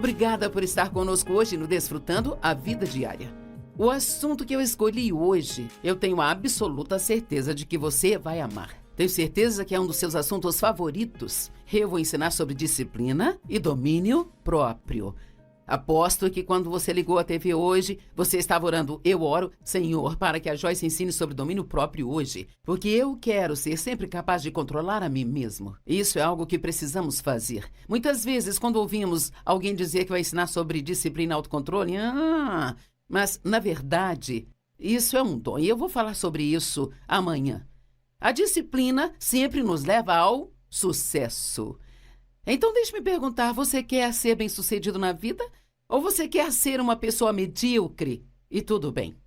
Obrigada por estar conosco hoje no Desfrutando a Vida Diária. O assunto que eu escolhi hoje, eu tenho a absoluta certeza de que você vai amar. Tenho certeza que é um dos seus assuntos favoritos. Eu vou ensinar sobre disciplina e domínio próprio. Aposto que quando você ligou a TV hoje, você estava orando, eu oro, Senhor, para que a Joyce ensine sobre domínio próprio hoje, porque eu quero ser sempre capaz de controlar a mim mesmo. Isso é algo que precisamos fazer. Muitas vezes, quando ouvimos alguém dizer que vai ensinar sobre disciplina e autocontrole, mas, na verdade, isso é um dom, e eu vou falar sobre isso amanhã. A disciplina sempre nos leva ao sucesso. Então, deixe-me perguntar, você quer ser bem-sucedido na vida? Ou você quer ser uma pessoa medíocre e tudo bem?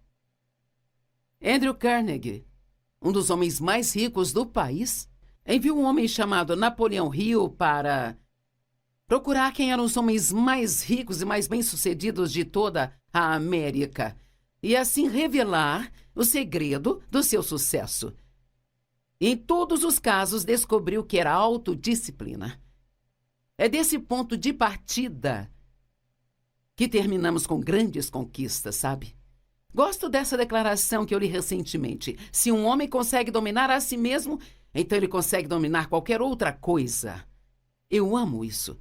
Andrew Carnegie, um dos homens mais ricos do país, enviou um homem chamado Napoleão Hill para procurar quem eram os homens mais ricos e mais bem-sucedidos de toda a América e assim revelar o segredo do seu sucesso. Em todos os casos, descobriu que era autodisciplina. É desse ponto de partida que terminamos com grandes conquistas, sabe? Gosto dessa declaração que eu li recentemente. Se um homem consegue dominar a si mesmo, então ele consegue dominar qualquer outra coisa. Eu amo isso.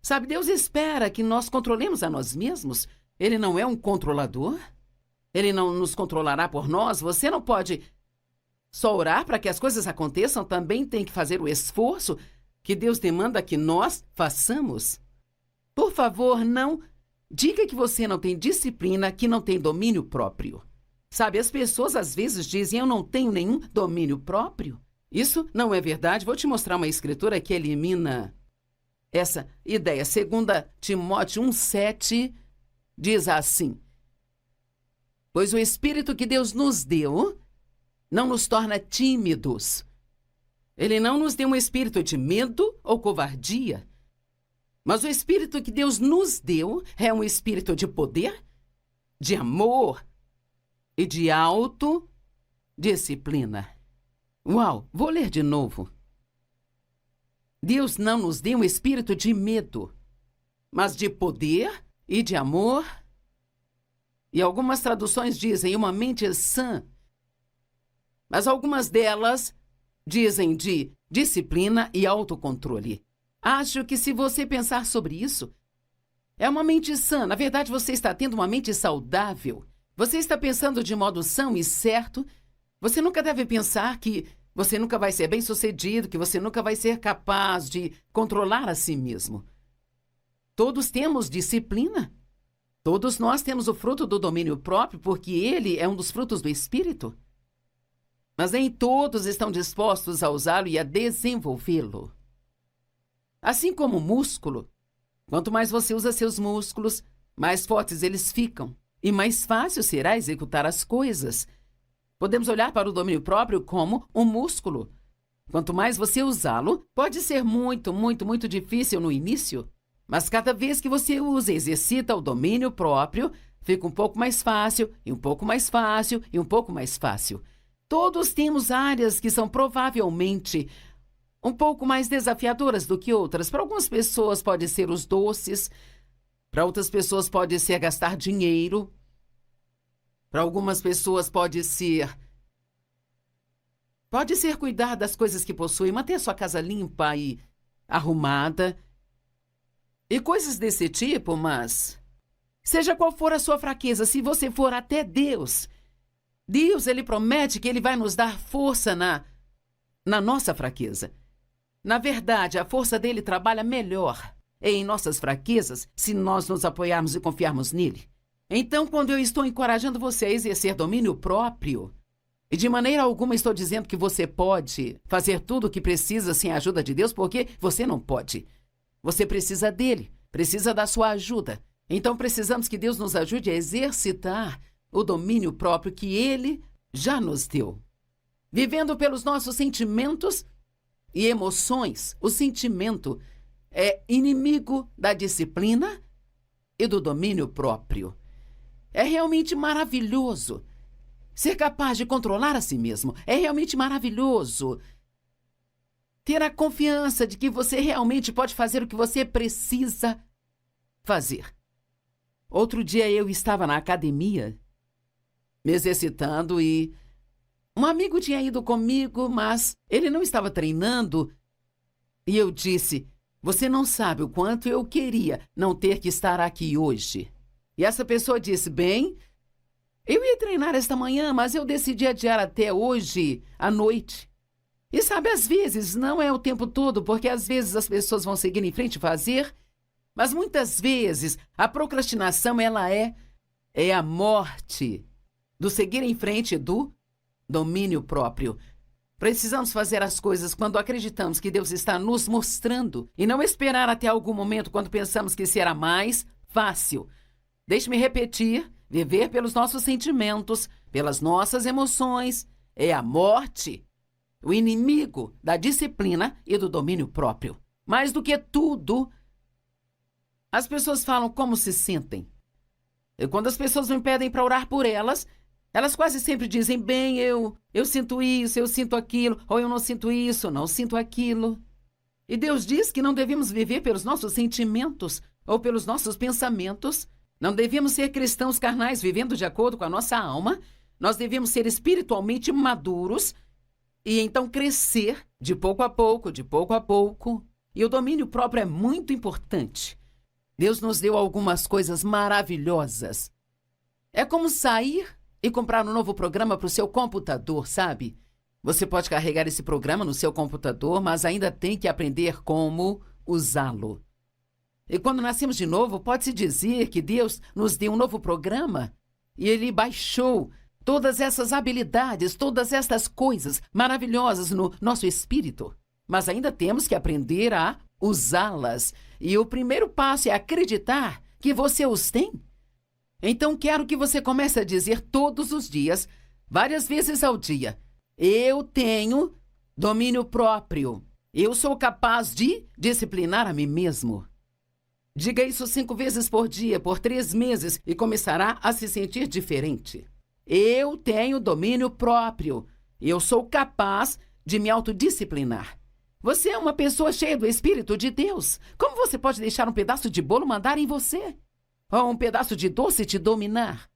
Sabe, Deus espera que nós controlemos a nós mesmos. Ele não é um controlador. Ele não nos controlará por nós. Você não pode só orar para que as coisas aconteçam. Também tem que fazer o esforço que Deus demanda que nós façamos. Por favor, não diga que você não tem disciplina, que não tem domínio próprio. Sabe, as pessoas às vezes dizem, eu não tenho nenhum domínio próprio. Isso não é verdade. Vou te mostrar uma escritura que elimina essa ideia. 2 Timóteo 1,7 diz assim: pois o Espírito que Deus nos deu não nos torna tímidos. Ele não nos deu um espírito de medo ou covardia. Mas o Espírito que Deus nos deu é um espírito de poder, de amor e de autodisciplina. Uau, vou ler de novo. Deus não nos deu um espírito de medo, mas de poder e de amor. E algumas traduções dizem uma mente sã. Mas algumas delas dizem de disciplina e autocontrole. Acho que se você pensar sobre isso, é uma mente sã. Na verdade, você está tendo uma mente saudável. Você está pensando de modo são e certo. Você nunca deve pensar que você nunca vai ser bem-sucedido, que você nunca vai ser capaz de controlar a si mesmo. Todos temos disciplina. Todos nós temos o fruto do domínio próprio, porque ele é um dos frutos do Espírito. Mas nem todos estão dispostos a usá-lo e a desenvolvê-lo. Assim como o músculo, quanto mais você usa seus músculos, mais fortes eles ficam e mais fácil será executar as coisas. Podemos olhar para o domínio próprio como um músculo. Quanto mais você usá-lo, pode ser muito, muito, muito difícil no início, mas cada vez que você usa e exercita o domínio próprio, fica um pouco mais fácil, e um pouco mais fácil, e um pouco mais fácil. Todos temos áreas que são provavelmente um pouco mais desafiadoras do que outras. Para algumas pessoas pode ser os doces, para outras pessoas pode ser gastar dinheiro, para algumas pessoas pode ser cuidar das coisas que possuem, manter sua casa limpa e arrumada, e coisas desse tipo, mas seja qual for a sua fraqueza, se você for até Deus, ele promete que ele vai nos dar força na nossa fraqueza. Na verdade, a força dele trabalha melhor em nossas fraquezas se nós nos apoiarmos e confiarmos nele. Então, quando eu estou encorajando você a exercer domínio próprio, e de maneira alguma estou dizendo que você pode fazer tudo o que precisa sem a ajuda de Deus, porque você não pode. Você precisa dele, precisa da sua ajuda. Então, precisamos que Deus nos ajude a exercitar o domínio próprio que ele já nos deu. Vivendo pelos nossos sentimentos e emoções, o sentimento é inimigo da disciplina e do domínio próprio. É realmente maravilhoso ser capaz de controlar a si mesmo. É realmente maravilhoso ter a confiança de que você realmente pode fazer o que você precisa fazer. Outro dia eu estava na academia, me exercitando e um amigo tinha ido comigo, mas ele não estava treinando. E eu disse, você não sabe o quanto eu queria não ter que estar aqui hoje. E essa pessoa disse, bem, eu ia treinar esta manhã, mas eu decidi adiar até hoje à noite. E sabe, às vezes, não é o tempo todo, porque às vezes as pessoas vão seguir em frente e fazer, mas muitas vezes a procrastinação, ela é a morte do seguir em frente do domínio próprio. Precisamos fazer as coisas quando acreditamos que Deus está nos mostrando e não esperar até algum momento quando pensamos que será mais fácil. Deixe-me repetir, viver pelos nossos sentimentos, pelas nossas emoções, é a morte, o inimigo da disciplina e do domínio próprio. Mais do que tudo, as pessoas falam como se sentem. E quando as pessoas me pedem para orar por elas, elas quase sempre dizem, bem, eu sinto isso, eu sinto aquilo, ou eu não sinto isso, não sinto aquilo. E Deus diz que não devemos viver pelos nossos sentimentos ou pelos nossos pensamentos. Não devemos ser cristãos carnais vivendo de acordo com a nossa alma. Nós devemos ser espiritualmente maduros e então crescer de pouco a pouco, de pouco a pouco. E o domínio próprio é muito importante. Deus nos deu algumas coisas maravilhosas. É como sair e comprar um novo programa para o seu computador, sabe? Você pode carregar esse programa no seu computador, mas ainda tem que aprender como usá-lo. E quando nascemos de novo, pode-se dizer que Deus nos deu um novo programa e Ele baixou todas essas habilidades, todas essas coisas maravilhosas no nosso espírito. Mas ainda temos que aprender a usá-las. E o primeiro passo é acreditar que você os tem. Então, quero que você comece a dizer todos os dias, várias vezes ao dia, eu tenho domínio próprio. Eu sou capaz de disciplinar a mim mesmo. Diga isso 5 vezes por dia, por 3 meses, e começará a se sentir diferente. Eu tenho domínio próprio. Eu sou capaz de me autodisciplinar. Você é uma pessoa cheia do Espírito de Deus. Como você pode deixar um pedaço de bolo mandar em você? Ou um pedaço de doce te dominar?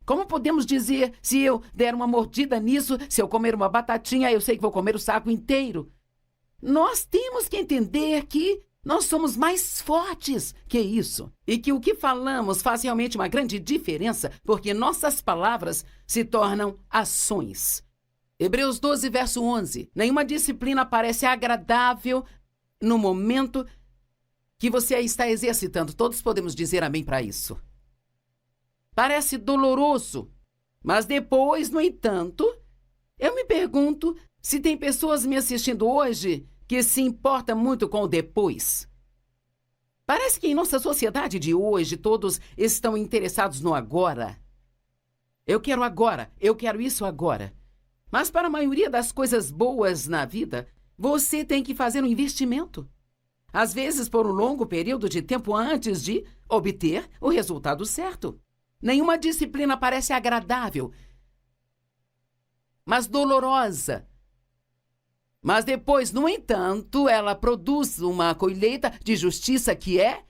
Como podemos dizer, se eu der uma mordida nisso, se eu comer uma batatinha, eu sei que vou comer o saco inteiro? Nós temos que entender que nós somos mais fortes que isso. E que o que falamos faz realmente uma grande diferença, porque nossas palavras se tornam ações. Hebreus 12, verso 11. Nenhuma disciplina parece agradável no momento que você a está exercitando. Todos podemos dizer amém para isso. Parece doloroso, mas depois, no entanto, eu me pergunto se tem pessoas me assistindo hoje que se importam muito com o depois. Parece que em nossa sociedade de hoje todos estão interessados no agora. Eu quero agora, eu quero isso agora. Mas para a maioria das coisas boas na vida, você tem que fazer um investimento. Às vezes por um longo período de tempo antes de obter o resultado certo. Nenhuma disciplina parece agradável, mas dolorosa. Mas depois, no entanto, ela produz uma colheita de justiça que é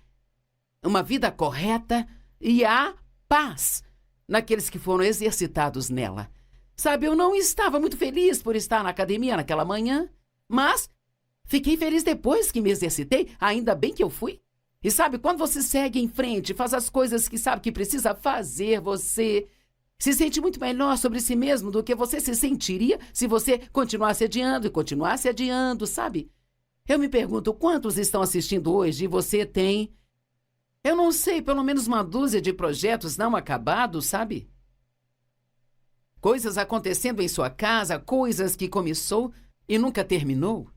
uma vida correta e há paz naqueles que foram exercitados nela. Sabe, eu não estava muito feliz por estar na academia naquela manhã, mas fiquei feliz depois que me exercitei, ainda bem que eu fui. E sabe, quando você segue em frente, faz as coisas que sabe que precisa fazer, você se sente muito melhor sobre si mesmo do que você se sentiria se você continuasse adiando e continuasse adiando, sabe? Eu me pergunto quantos estão assistindo hoje e você tem, eu não sei, pelo menos uma dúzia de projetos não acabados, sabe? Coisas acontecendo em sua casa, coisas que começou e nunca terminou.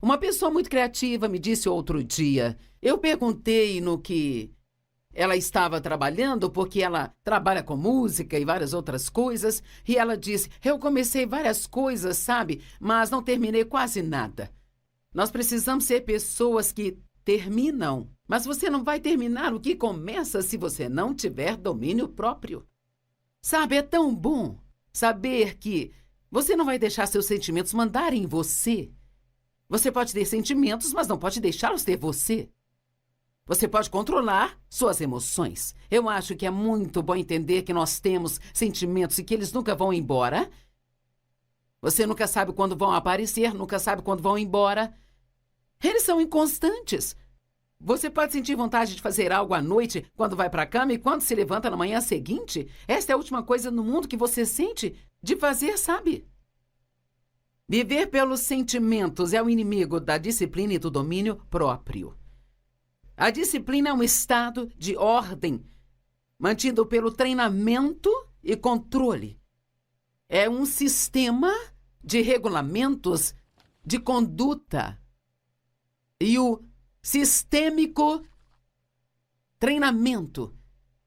Uma pessoa muito criativa me disse outro dia, eu perguntei no que ela estava trabalhando, porque ela trabalha com música e várias outras coisas, e ela disse, eu comecei várias coisas, sabe, mas não terminei quase nada. Nós precisamos ser pessoas que terminam, mas você não vai terminar o que começa se você não tiver domínio próprio. Sabe, é tão bom saber que você não vai deixar seus sentimentos mandarem em você. Você pode ter sentimentos, mas não pode deixá-los ter você. Você pode controlar suas emoções. Eu acho que é muito bom entender que nós temos sentimentos e que eles nunca vão embora. Você nunca sabe quando vão aparecer, nunca sabe quando vão embora. Eles são inconstantes. Você pode sentir vontade de fazer algo à noite, quando vai para a cama e quando se levanta na manhã seguinte. Esta é a última coisa no mundo que você sente de fazer, sabe? Viver pelos sentimentos é o inimigo da disciplina e do domínio próprio. A disciplina é um estado de ordem, mantido pelo treinamento e controle. É um sistema de regulamentos de conduta. E o sistêmico treinamento,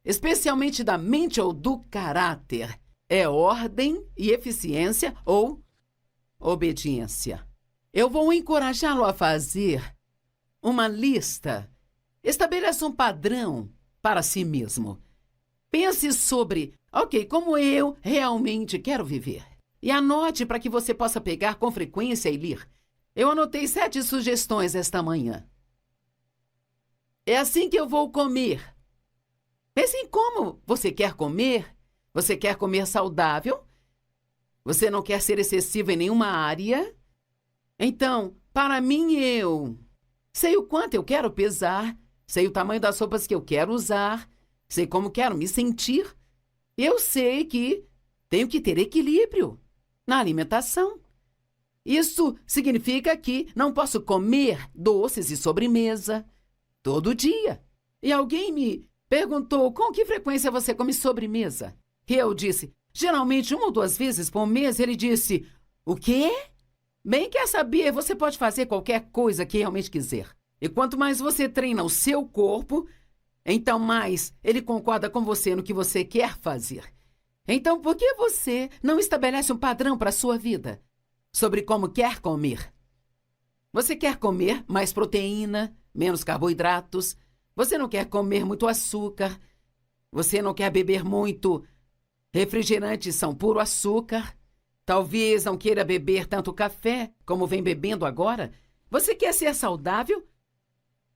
especialmente da mente ou do caráter, é ordem e eficiência ou obediência. Eu vou encorajá-lo a fazer uma lista. Estabeleça um padrão para si mesmo. Pense sobre, como eu realmente quero viver. E anote para que você possa pegar com frequência e ler. Eu anotei 7 sugestões esta manhã. É assim que eu vou comer. Pense em como você quer comer. Você quer comer saudável? Você não quer ser excessivo em nenhuma área? Então, para mim, eu sei o quanto eu quero pesar, sei o tamanho das roupas que eu quero usar, sei como quero me sentir. Eu sei que tenho que ter equilíbrio na alimentação. Isso significa que não posso comer doces e sobremesa todo dia. E alguém me perguntou com que frequência você come sobremesa. E eu disse, geralmente 1 ou 2 vezes por mês. Ele disse, o quê? Bem, quer saber, você pode fazer qualquer coisa que realmente quiser. E quanto mais você treina o seu corpo, então mais ele concorda com você no que você quer fazer. Então, por que você não estabelece um padrão para a sua vida sobre como quer comer? Você quer comer mais proteína, menos carboidratos. Você não quer comer muito açúcar. Você não quer beber muito refrigerantes, são puro açúcar. Talvez não queira beber tanto café como vem bebendo agora. Você quer ser saudável?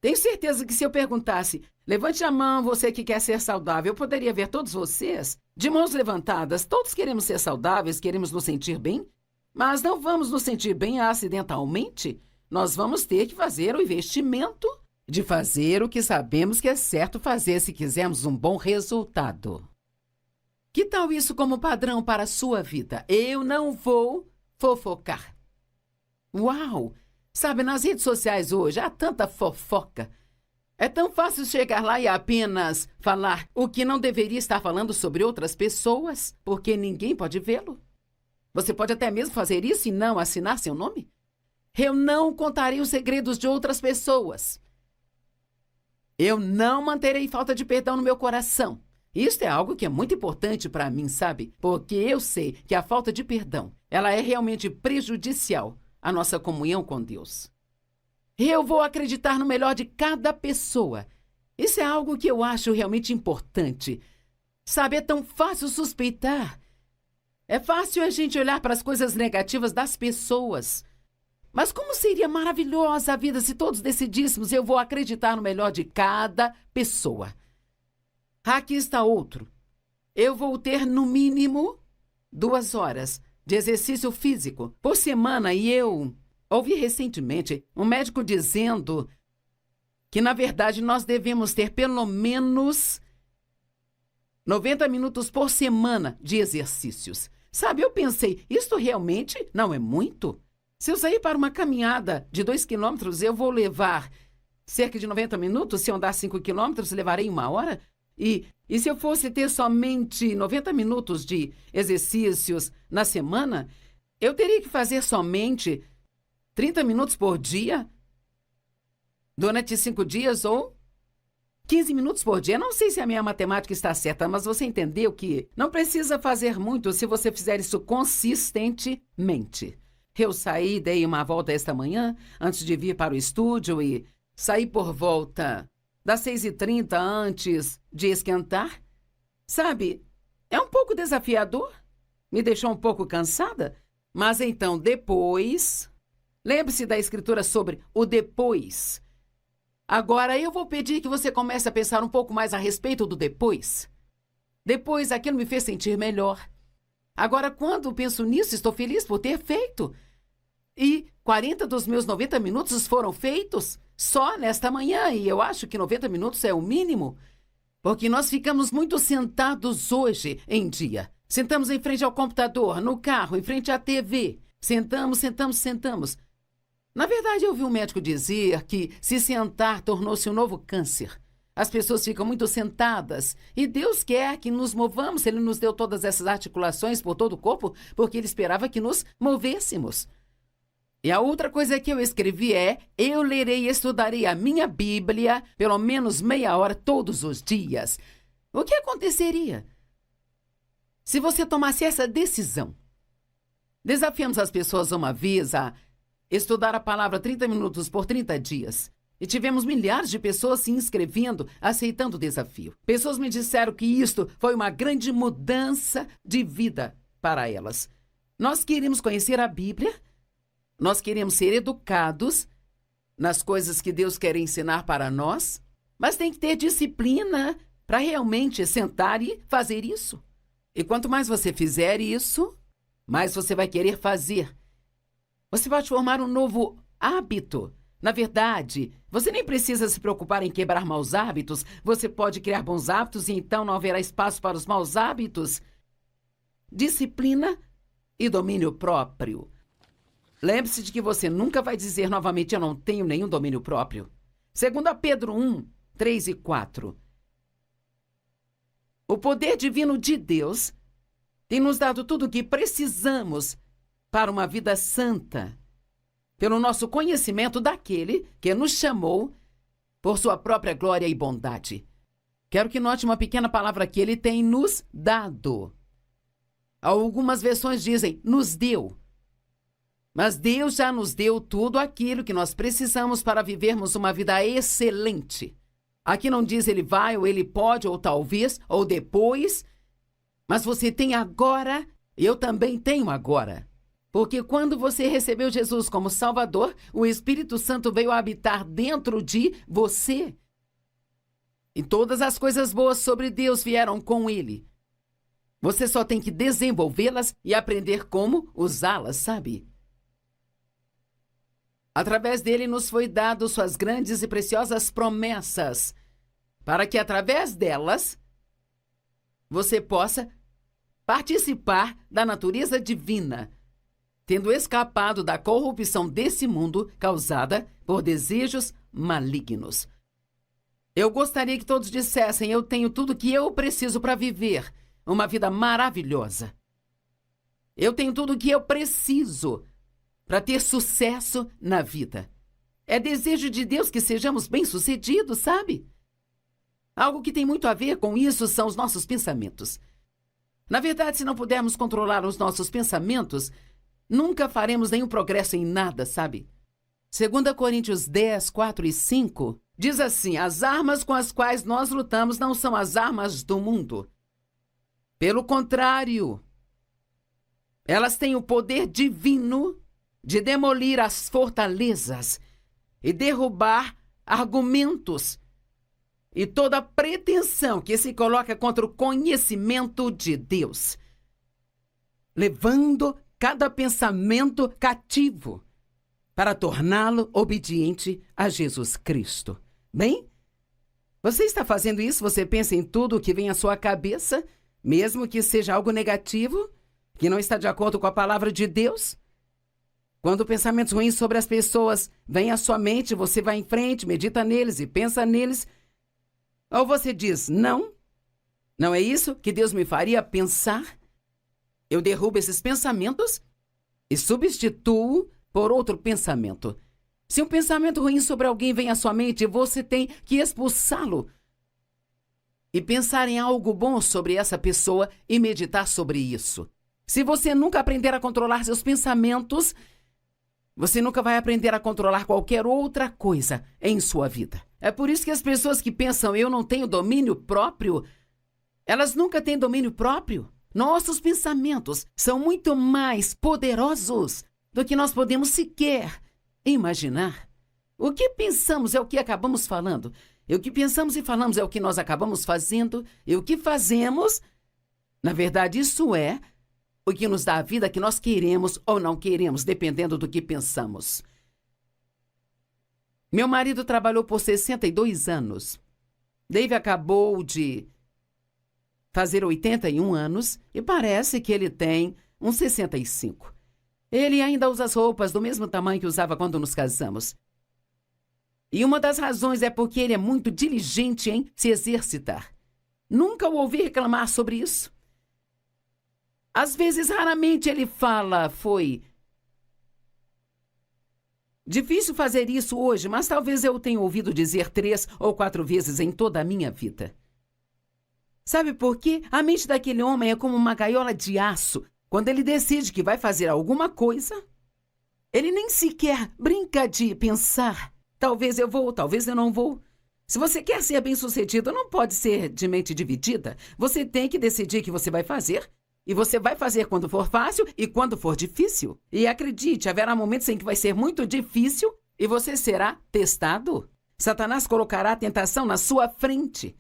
Tenho certeza que se eu perguntasse, levante a mão, você que quer ser saudável, eu poderia ver todos vocês de mãos levantadas. Todos queremos ser saudáveis, queremos nos sentir bem, mas não vamos nos sentir bem acidentalmente. Nós vamos ter que fazer o investimento de fazer o que sabemos que é certo fazer se quisermos um bom resultado. Que tal isso como padrão para a sua vida? Eu não vou fofocar. Uau! Sabe, nas redes sociais hoje há tanta fofoca. É tão fácil chegar lá e apenas falar o que não deveria estar falando sobre outras pessoas, porque ninguém pode vê-lo. Você pode até mesmo fazer isso e não assinar seu nome? Eu não contarei os segredos de outras pessoas. Eu não manterei falta de perdão no meu coração. Isso é algo que é muito importante para mim, sabe? Porque eu sei que a falta de perdão, ela é realmente prejudicial à nossa comunhão com Deus. Eu vou acreditar no melhor de cada pessoa. Isso é algo que eu acho realmente importante. Sabe, é tão fácil suspeitar. É fácil a gente olhar para as coisas negativas das pessoas. Mas como seria maravilhosa a vida se todos decidíssemos, eu vou acreditar no melhor de cada pessoa. Aqui está outro. Eu vou ter no mínimo 2 horas de exercício físico por semana e eu ouvi recentemente um médico dizendo que, na verdade, nós devemos ter pelo menos 90 minutos por semana de exercícios. Sabe, eu pensei, isto realmente não é muito? Se eu sair para uma caminhada de 2 quilômetros, eu vou levar cerca de 90 minutos. Se eu andar 5 quilômetros, levarei 1 hora. E se eu fosse ter somente 90 minutos de exercícios na semana, eu teria que fazer somente 30 minutos por dia durante 5 dias ou 15 minutos por dia. Não sei se a minha matemática está certa, mas você entendeu que não precisa fazer muito se você fizer isso consistentemente. Eu saí, dei uma volta esta manhã, antes de vir para o estúdio e saí por volta das 6h30 antes de esquentar. Sabe, é um pouco desafiador, me deixou um pouco cansada, mas então depois, lembre-se da escritura sobre o depois. Agora eu vou pedir que você comece a pensar um pouco mais a respeito do depois. Depois, aquilo me fez sentir melhor. Agora, quando penso nisso, estou feliz por ter feito. E 40 dos meus 90 minutos foram feitos só nesta manhã. E eu acho que 90 minutos é o mínimo. Porque nós ficamos muito sentados hoje em dia. Sentamos em frente ao computador, no carro, em frente à TV. Sentamos. Na verdade, eu ouvi um médico dizer que se sentar tornou-se um novo câncer. As pessoas ficam muito sentadas e Deus quer que nos movamos. Ele nos deu todas essas articulações por todo o corpo porque Ele esperava que nos movêssemos. E a outra coisa que eu escrevi é: eu lerei e estudarei a minha Bíblia pelo menos meia hora todos os dias. O que aconteceria se você tomasse essa decisão? Desafiamos as pessoas uma vez a estudar a palavra 30 minutos por 30 dias. E tivemos milhares de pessoas se inscrevendo, aceitando o desafio. Pessoas me disseram que isto foi uma grande mudança de vida para elas. Nós queremos conhecer a Bíblia, nós queremos ser educados nas coisas que Deus quer ensinar para nós, mas tem que ter disciplina para realmente sentar e fazer isso. E quanto mais você fizer isso, mais você vai querer fazer. Você pode formar um novo hábito. Na verdade, você nem precisa se preocupar em quebrar maus hábitos. Você pode criar bons hábitos e então não haverá espaço para os maus hábitos. Disciplina e domínio próprio. Lembre-se de que você nunca vai dizer novamente: eu não tenho nenhum domínio próprio. 2 Pedro 1, 3 e 4. O poder divino de Deus tem nos dado tudo o que precisamos para uma vida santa, pelo nosso conhecimento daquele que nos chamou por sua própria glória e bondade. Quero que note uma pequena palavra que Ele tem nos dado. Algumas versões dizem nos deu. Mas Deus já nos deu tudo aquilo que nós precisamos para vivermos uma vida excelente. Aqui não diz Ele vai, ou Ele pode, ou talvez, ou depois. Mas você tem agora, eu também tenho agora. Porque quando você recebeu Jesus como Salvador, o Espírito Santo veio habitar dentro de você. E todas as coisas boas sobre Deus vieram com Ele. Você só tem que desenvolvê-las e aprender como usá-las, sabe? Através dele nos foi dado suas grandes e preciosas promessas, para que através delas você possa participar da natureza divina, tendo escapado da corrupção desse mundo causada por desejos malignos. Eu gostaria que todos dissessem: eu tenho tudo que eu preciso para viver uma vida maravilhosa. Eu tenho tudo que eu preciso para ter sucesso na vida. É desejo de Deus que sejamos bem-sucedidos, sabe? Algo que tem muito a ver com isso são os nossos pensamentos. Na verdade, se não pudermos controlar os nossos pensamentos, nunca faremos nenhum progresso em nada, sabe? 2 Coríntios 10, 4 e 5 diz assim: as armas com as quais nós lutamos não são as armas do mundo. Pelo contrário, elas têm o poder divino de demolir as fortalezas e derrubar argumentos e toda pretensão que se coloca contra o conhecimento de Deus, levando cada pensamento cativo para torná-lo obediente a Jesus Cristo. Bem, você está fazendo isso? Você pensa em tudo o que vem à sua cabeça, mesmo que seja algo negativo, que não está de acordo com a palavra de Deus? Quando pensamentos ruins sobre as pessoas vêm à sua mente, você vai em frente, medita neles e pensa neles. Ou você diz: não é isso que Deus me faria pensar? Eu derrubo esses pensamentos e substituo por outro pensamento. Se um pensamento ruim sobre alguém vem à sua mente, você tem que expulsá-lo e pensar em algo bom sobre essa pessoa e meditar sobre isso. Se você nunca aprender a controlar seus pensamentos, você nunca vai aprender a controlar qualquer outra coisa em sua vida. É por isso que as pessoas que pensam: eu não tenho domínio próprio, elas nunca têm domínio próprio. Nossos pensamentos são muito mais poderosos do que nós podemos sequer imaginar. O que pensamos é o que acabamos falando. E o que pensamos e falamos é o que nós acabamos fazendo. E o que fazemos, na verdade, isso é o que nos dá a vida que nós queremos ou não queremos, dependendo do que pensamos. Meu marido trabalhou por 62 anos. Dave acabou de fazer 81 anos e parece que ele tem uns 65. Ele ainda usa as roupas do mesmo tamanho que usava quando nos casamos. E uma das razões é porque ele é muito diligente em se exercitar. Nunca o ouvi reclamar sobre isso. Às vezes, raramente ele fala, foi difícil fazer isso hoje, mas talvez eu tenha ouvido dizer 3 ou 4 vezes em toda a minha vida. Sabe por quê? A mente daquele homem é como uma gaiola de aço. Quando ele decide que vai fazer alguma coisa, ele nem sequer brinca de pensar. Talvez eu vou, talvez eu não vou. Se você quer ser bem-sucedido, não pode ser de mente dividida. Você tem que decidir que você vai fazer. E você vai fazer quando for fácil e quando for difícil. E acredite, haverá momentos em que vai ser muito difícil e você será testado. Satanás colocará a tentação na sua frente.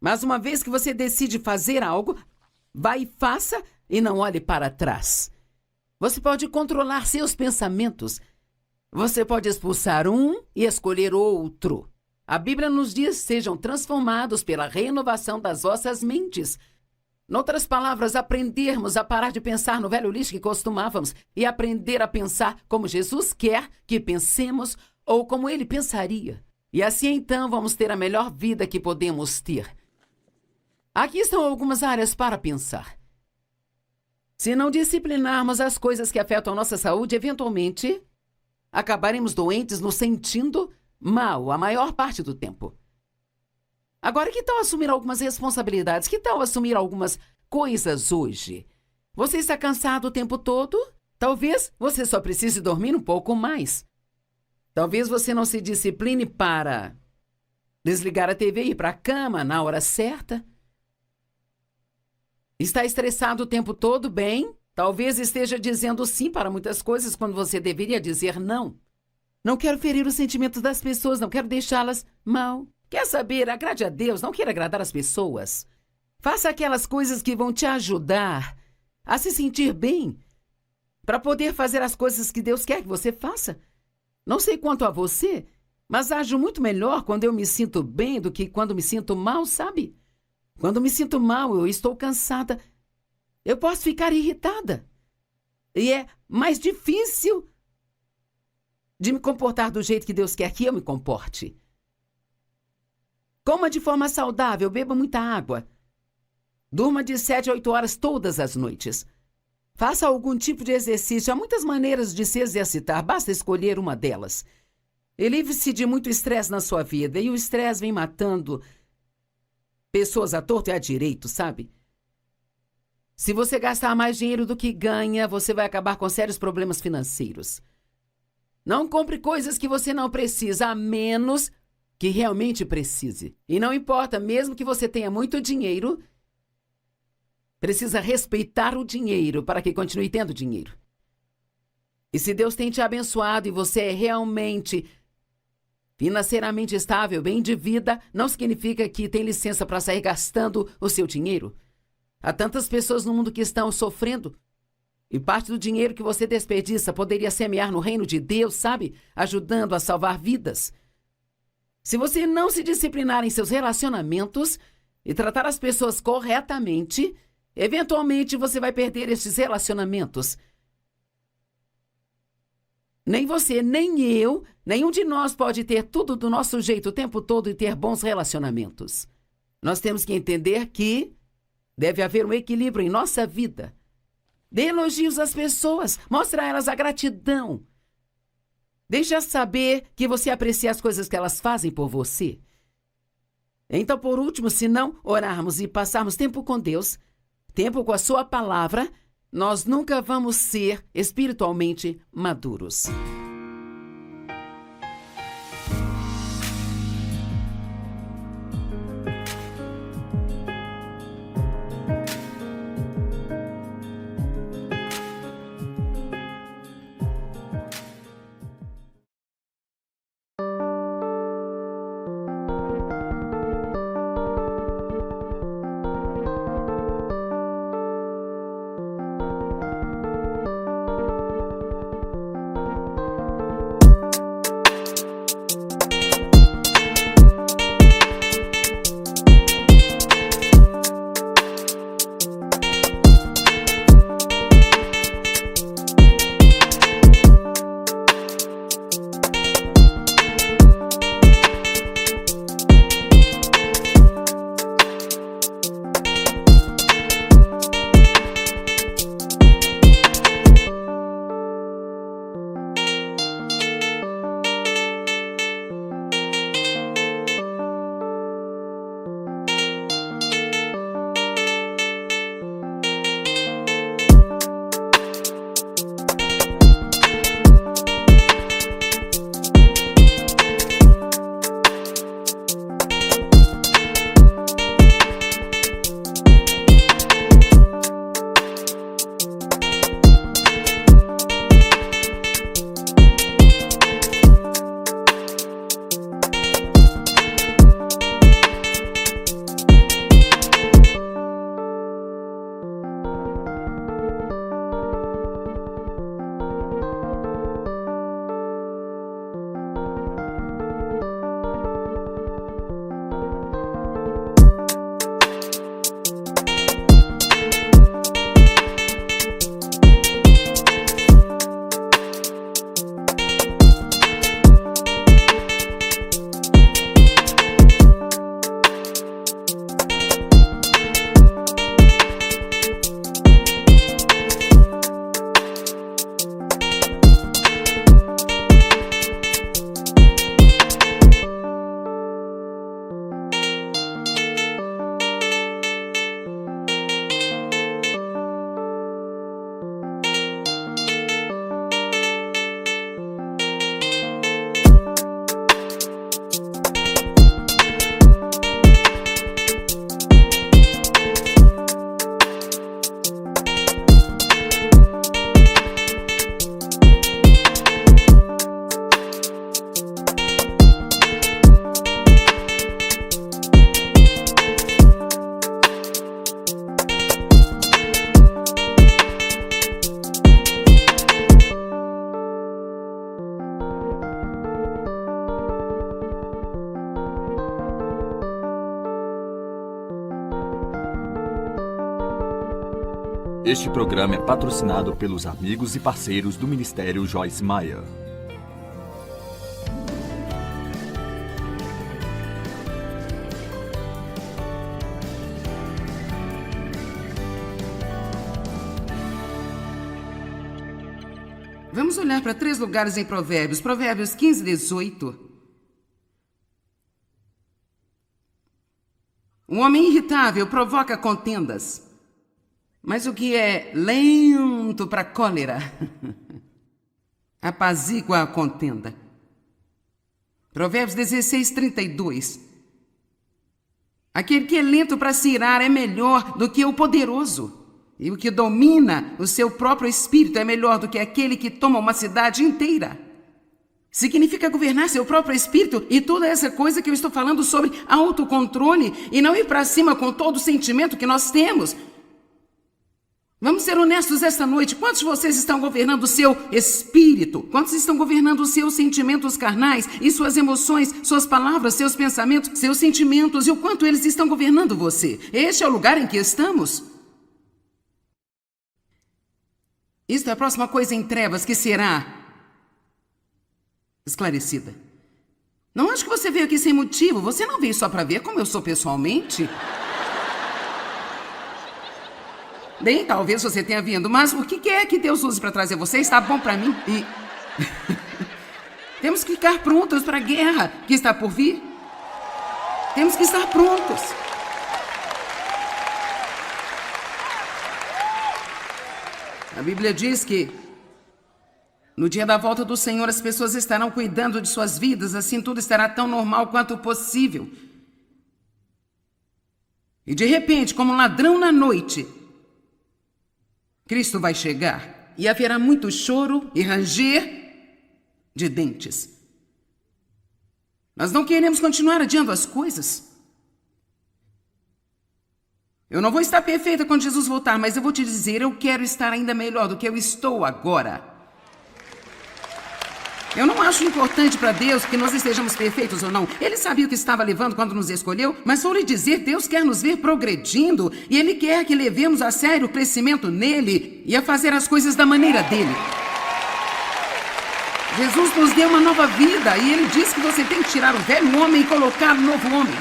Mas uma vez que você decide fazer algo, vai e faça e não olhe para trás. Você pode controlar seus pensamentos. Você pode expulsar um e escolher outro. A Bíblia nos diz: sejam transformados pela renovação das vossas mentes. Noutras palavras, aprendermos a parar de pensar no velho lixo que costumávamos e aprender a pensar como Jesus quer que pensemos ou como Ele pensaria. E assim então vamos ter a melhor vida que podemos ter. Aqui estão algumas áreas para pensar. Se não disciplinarmos as coisas que afetam a nossa saúde, eventualmente acabaremos doentes nos sentindo mal a maior parte do tempo. Agora, que tal assumir algumas responsabilidades? Que tal assumir algumas coisas hoje? Você está cansado o tempo todo? Talvez você só precise dormir um pouco mais. Talvez você não se discipline para desligar a TV e ir para a cama na hora certa. Está estressado o tempo todo? Bem, talvez esteja dizendo sim para muitas coisas quando você deveria dizer não. Não quero ferir os sentimentos das pessoas, não quero deixá-las mal. Quer saber? Agrade a Deus, não queira agradar as pessoas. Faça aquelas coisas que vão te ajudar a se sentir bem, para poder fazer as coisas que Deus quer que você faça. Não sei quanto a você, mas ajo muito melhor quando eu me sinto bem do que quando me sinto mal, sabe? Quando me sinto mal, eu estou cansada. Eu posso ficar irritada. E é mais difícil de me comportar do jeito que Deus quer que eu me comporte. Coma de forma saudável, beba muita água. Durma de 7 a 8 horas todas as noites. Faça algum tipo de exercício. Há muitas maneiras de se exercitar, basta escolher uma delas. E livre-se de muito estresse na sua vida. E o estresse vem matando pessoas à torto e à direito, sabe? Se você gastar mais dinheiro do que ganha, você vai acabar com sérios problemas financeiros. Não compre coisas que você não precisa, a menos que realmente precise. E não importa, mesmo que você tenha muito dinheiro, precisa respeitar o dinheiro para que continue tendo dinheiro. E se Deus tem te abençoado e você é realmente financeiramente estável, bem de vida, não significa que tem licença para sair gastando o seu dinheiro. Há tantas pessoas no mundo que estão sofrendo. E parte do dinheiro que você desperdiça poderia semear no reino de Deus, sabe? Ajudando a salvar vidas. Se você não se disciplinar em seus relacionamentos e tratar as pessoas corretamente, eventualmente você vai perder esses relacionamentos. Nem você, nem eu, nenhum de nós pode ter tudo do nosso jeito o tempo todo e ter bons relacionamentos. Nós temos que entender que deve haver um equilíbrio em nossa vida. Dê elogios às pessoas, mostre a elas a gratidão. Deixe saber que você aprecia as coisas que elas fazem por você. Então, por último, se não orarmos e passarmos tempo com Deus, tempo com a sua palavra, nós nunca vamos ser espiritualmente maduros. Este programa é patrocinado pelos amigos e parceiros do Ministério Joyce Meyer. Vamos olhar para 3 lugares em Provérbios. Provérbios 15, 18. Um homem irritável provoca contendas, mas o que é lento para a cólera apazigua a contenda. Provérbios 16, 32. Aquele que é lento para se irar é melhor do que o poderoso. E o que domina o seu próprio espírito é melhor do que aquele que toma uma cidade inteira. Significa governar seu próprio espírito e toda essa coisa que eu estou falando sobre autocontrole e não ir para cima com todo o sentimento que nós temos. Vamos ser honestos esta noite. Quantos de vocês estão governando o seu espírito? Quantos estão governando os seus sentimentos carnais e suas emoções, suas palavras, seus pensamentos, seus sentimentos e o quanto eles estão governando você? Este é o lugar em que estamos. Isto é a próxima coisa em trevas que será esclarecida. Não acho que você veio aqui sem motivo. Você não veio só para ver como eu sou pessoalmente. Bem, talvez você tenha vindo, mas o que é que Deus use para trazer você está bom para mim. E temos que ficar prontos para a guerra que está por vir. Temos que estar prontos. A Bíblia diz que no dia da volta do Senhor as pessoas estarão cuidando de suas vidas, assim tudo estará tão normal quanto possível. E de repente, como um ladrão na noite, Cristo vai chegar e haverá muito choro e ranger de dentes. Nós não queremos continuar adiando as coisas. Eu não vou estar perfeita quando Jesus voltar, mas eu vou te dizer, eu quero estar ainda melhor do que eu estou agora. Eu não acho importante para Deus que nós estejamos perfeitos ou não. Ele sabia o que estava levando quando nos escolheu, mas vou lhe dizer, Deus quer nos ver progredindo e Ele quer que levemos a sério o crescimento nele e a fazer as coisas da maneira dele. Jesus nos deu uma nova vida e Ele diz que você tem que tirar o velho homem e colocar o novo homem.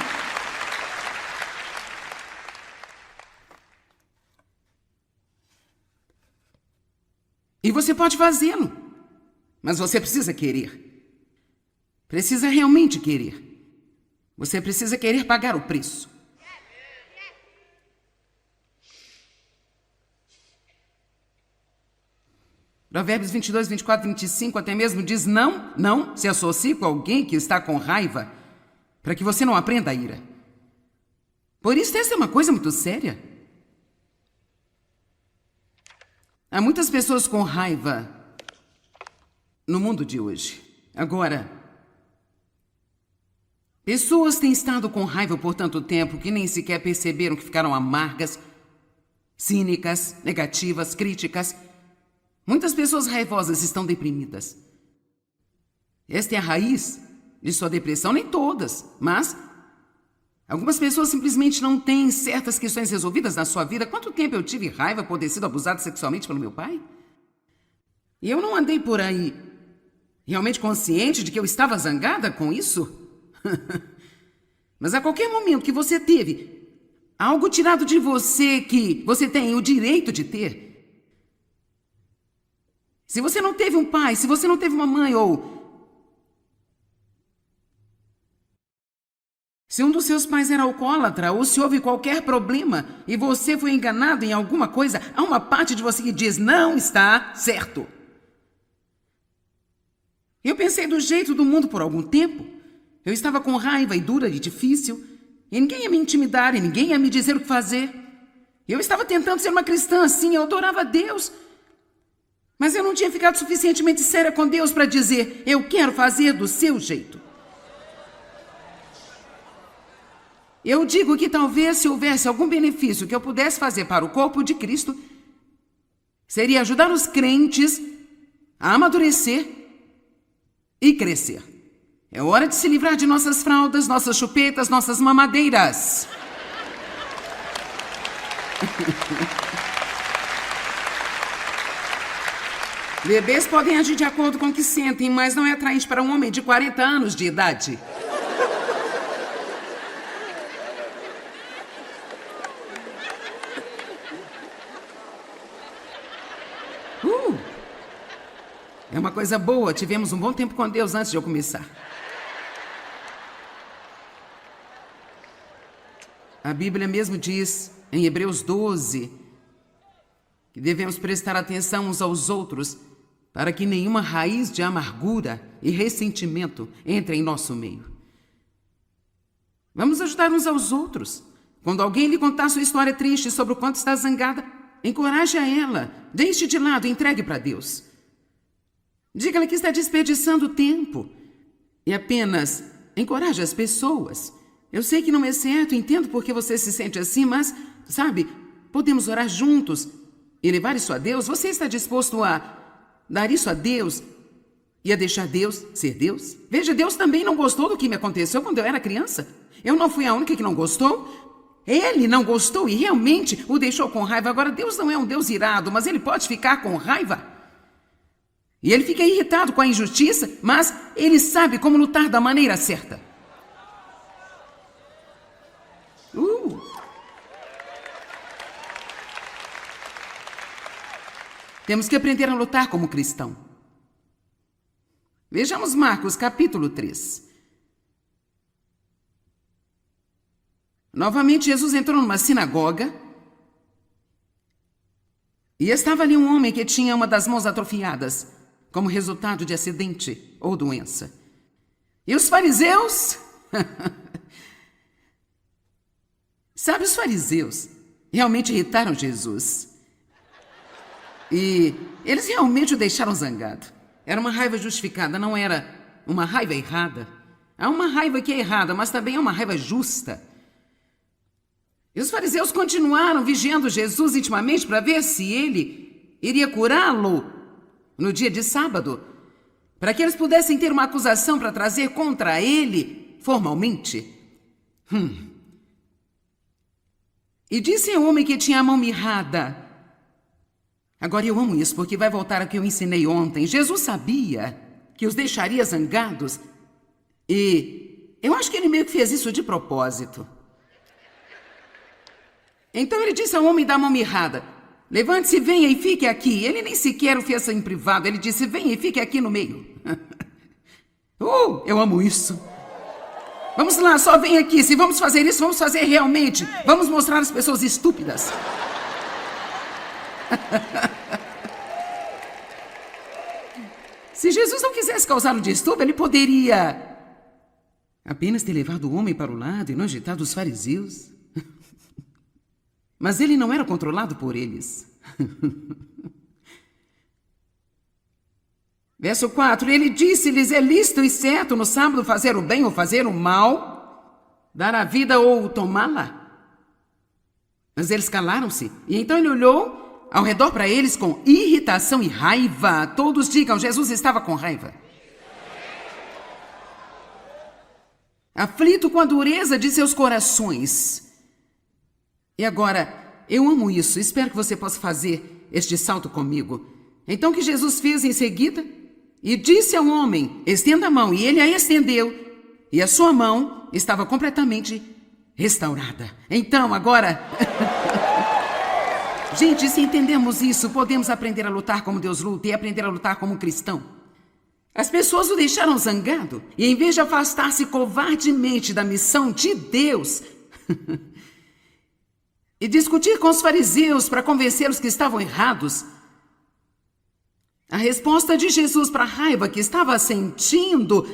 E você pode fazê-lo, mas você precisa querer. Precisa realmente querer. Você precisa querer pagar o preço. Provérbios 22, 24, 25 até mesmo diz não se associe com alguém que está com raiva, para que você não aprenda a ira. Por isso, essa é uma coisa muito séria. Há muitas pessoas com raiva no mundo de hoje. Agora, pessoas têm estado com raiva por tanto tempo que nem sequer perceberam que ficaram amargas, cínicas, negativas, críticas. Muitas pessoas raivosas estão deprimidas. Esta é a raiz de sua depressão, nem todas, mas algumas pessoas simplesmente não têm certas questões resolvidas na sua vida. Quanto tempo eu tive raiva por ter sido abusado sexualmente pelo meu pai? E eu não andei por aí realmente consciente de que eu estava zangada com isso? Mas a qualquer momento que você teve algo tirado de você que você tem o direito de ter, se você não teve um pai, se você não teve uma mãe ou se um dos seus pais era alcoólatra ou se houve qualquer problema e você foi enganado em alguma coisa, há uma parte de você que diz, não está certo. Eu pensei do jeito do mundo por algum tempo. Eu estava com raiva e dura e difícil. E ninguém ia me intimidar e ninguém ia me dizer o que fazer. Eu estava tentando ser uma cristã assim, eu adorava a Deus. Mas eu não tinha ficado suficientemente séria com Deus para dizer, eu quero fazer do seu jeito. Eu digo que talvez se houvesse algum benefício que eu pudesse fazer para o corpo de Cristo, seria ajudar os crentes a amadurecer e crescer. É hora de se livrar de nossas fraldas, nossas chupetas, nossas mamadeiras. Bebês podem agir de acordo com o que sentem, mas não é atraente para um homem de 40 anos de idade. É uma coisa boa. Tivemos um bom tempo com Deus antes de eu começar. A Bíblia mesmo diz, em Hebreus 12, que devemos prestar atenção uns aos outros para que nenhuma raiz de amargura e ressentimento entre em nosso meio. Vamos ajudar uns aos outros. Quando alguém lhe contar sua história triste sobre o quanto está zangada, encoraje a ela, deixe de lado e entregue para Deus. Diga-lhe que está desperdiçando tempo e apenas encoraje as pessoas. Eu sei que não é certo, entendo porque você se sente assim, mas, sabe, podemos orar juntos e levar isso a Deus. Você está disposto a dar isso a Deus e a deixar Deus ser Deus? Veja, Deus também não gostou do que me aconteceu quando eu era criança. Eu não fui a única que não gostou. Ele não gostou e realmente o deixou com raiva. Agora, Deus não é um Deus irado, mas ele pode ficar com raiva. E ele fica irritado com a injustiça, mas ele sabe como lutar da maneira certa. Temos que aprender a lutar como cristão. Vejamos Marcos, capítulo 3. Novamente, Jesus entrou numa sinagoga e estava ali um homem que tinha uma das mãos atrofiadas, como resultado de acidente ou doença. E os fariseus... Sabe, os fariseus realmente irritaram Jesus. E eles realmente o deixaram zangado. Era uma raiva justificada, não era uma raiva errada. Há uma raiva que é errada, mas também é uma raiva justa. E os fariseus continuaram vigiando Jesus intimamente para ver se ele iria curá-lo no dia de sábado, para que eles pudessem ter uma acusação para trazer contra ele formalmente. E disse ao homem que tinha a mão mirrada. Agora eu amo isso, porque vai voltar ao que eu ensinei ontem. Jesus sabia que os deixaria zangados e eu acho que ele meio que fez isso de propósito. Então ele disse ao homem da mão mirrada, levante-se, venha e fique aqui. Ele nem sequer o fez em privado, ele disse, venha e fique aqui no meio. Eu amo isso. Vamos lá, só vem aqui. Se vamos fazer isso, vamos fazer realmente. Vamos mostrar às pessoas estúpidas. Se Jesus não quisesse causar um distúrbio, ele poderia apenas ter levado o homem para o lado e não agitado os fariseus. Mas ele não era controlado por eles. Verso 4, ele disse-lhes, é lícito e certo no sábado fazer o bem ou fazer o mal, dar a vida ou tomá-la? Mas eles calaram-se, e então ele olhou ao redor para eles com irritação e raiva. Todos digam, Jesus estava com raiva. Aflito com a dureza de seus corações. E agora, eu amo isso, espero que você possa fazer este salto comigo. Então o que Jesus fez em seguida? E disse ao homem, estenda a mão, e ele a estendeu, e a sua mão estava completamente restaurada. Então, agora... Gente, se entendemos isso, podemos aprender a lutar como Deus luta e aprender a lutar como cristão. As pessoas o deixaram zangado, e em vez de afastar-se covardemente da missão de Deus... e discutir com os fariseus para convencê-los que estavam errados... A resposta de Jesus para a raiva que estava sentindo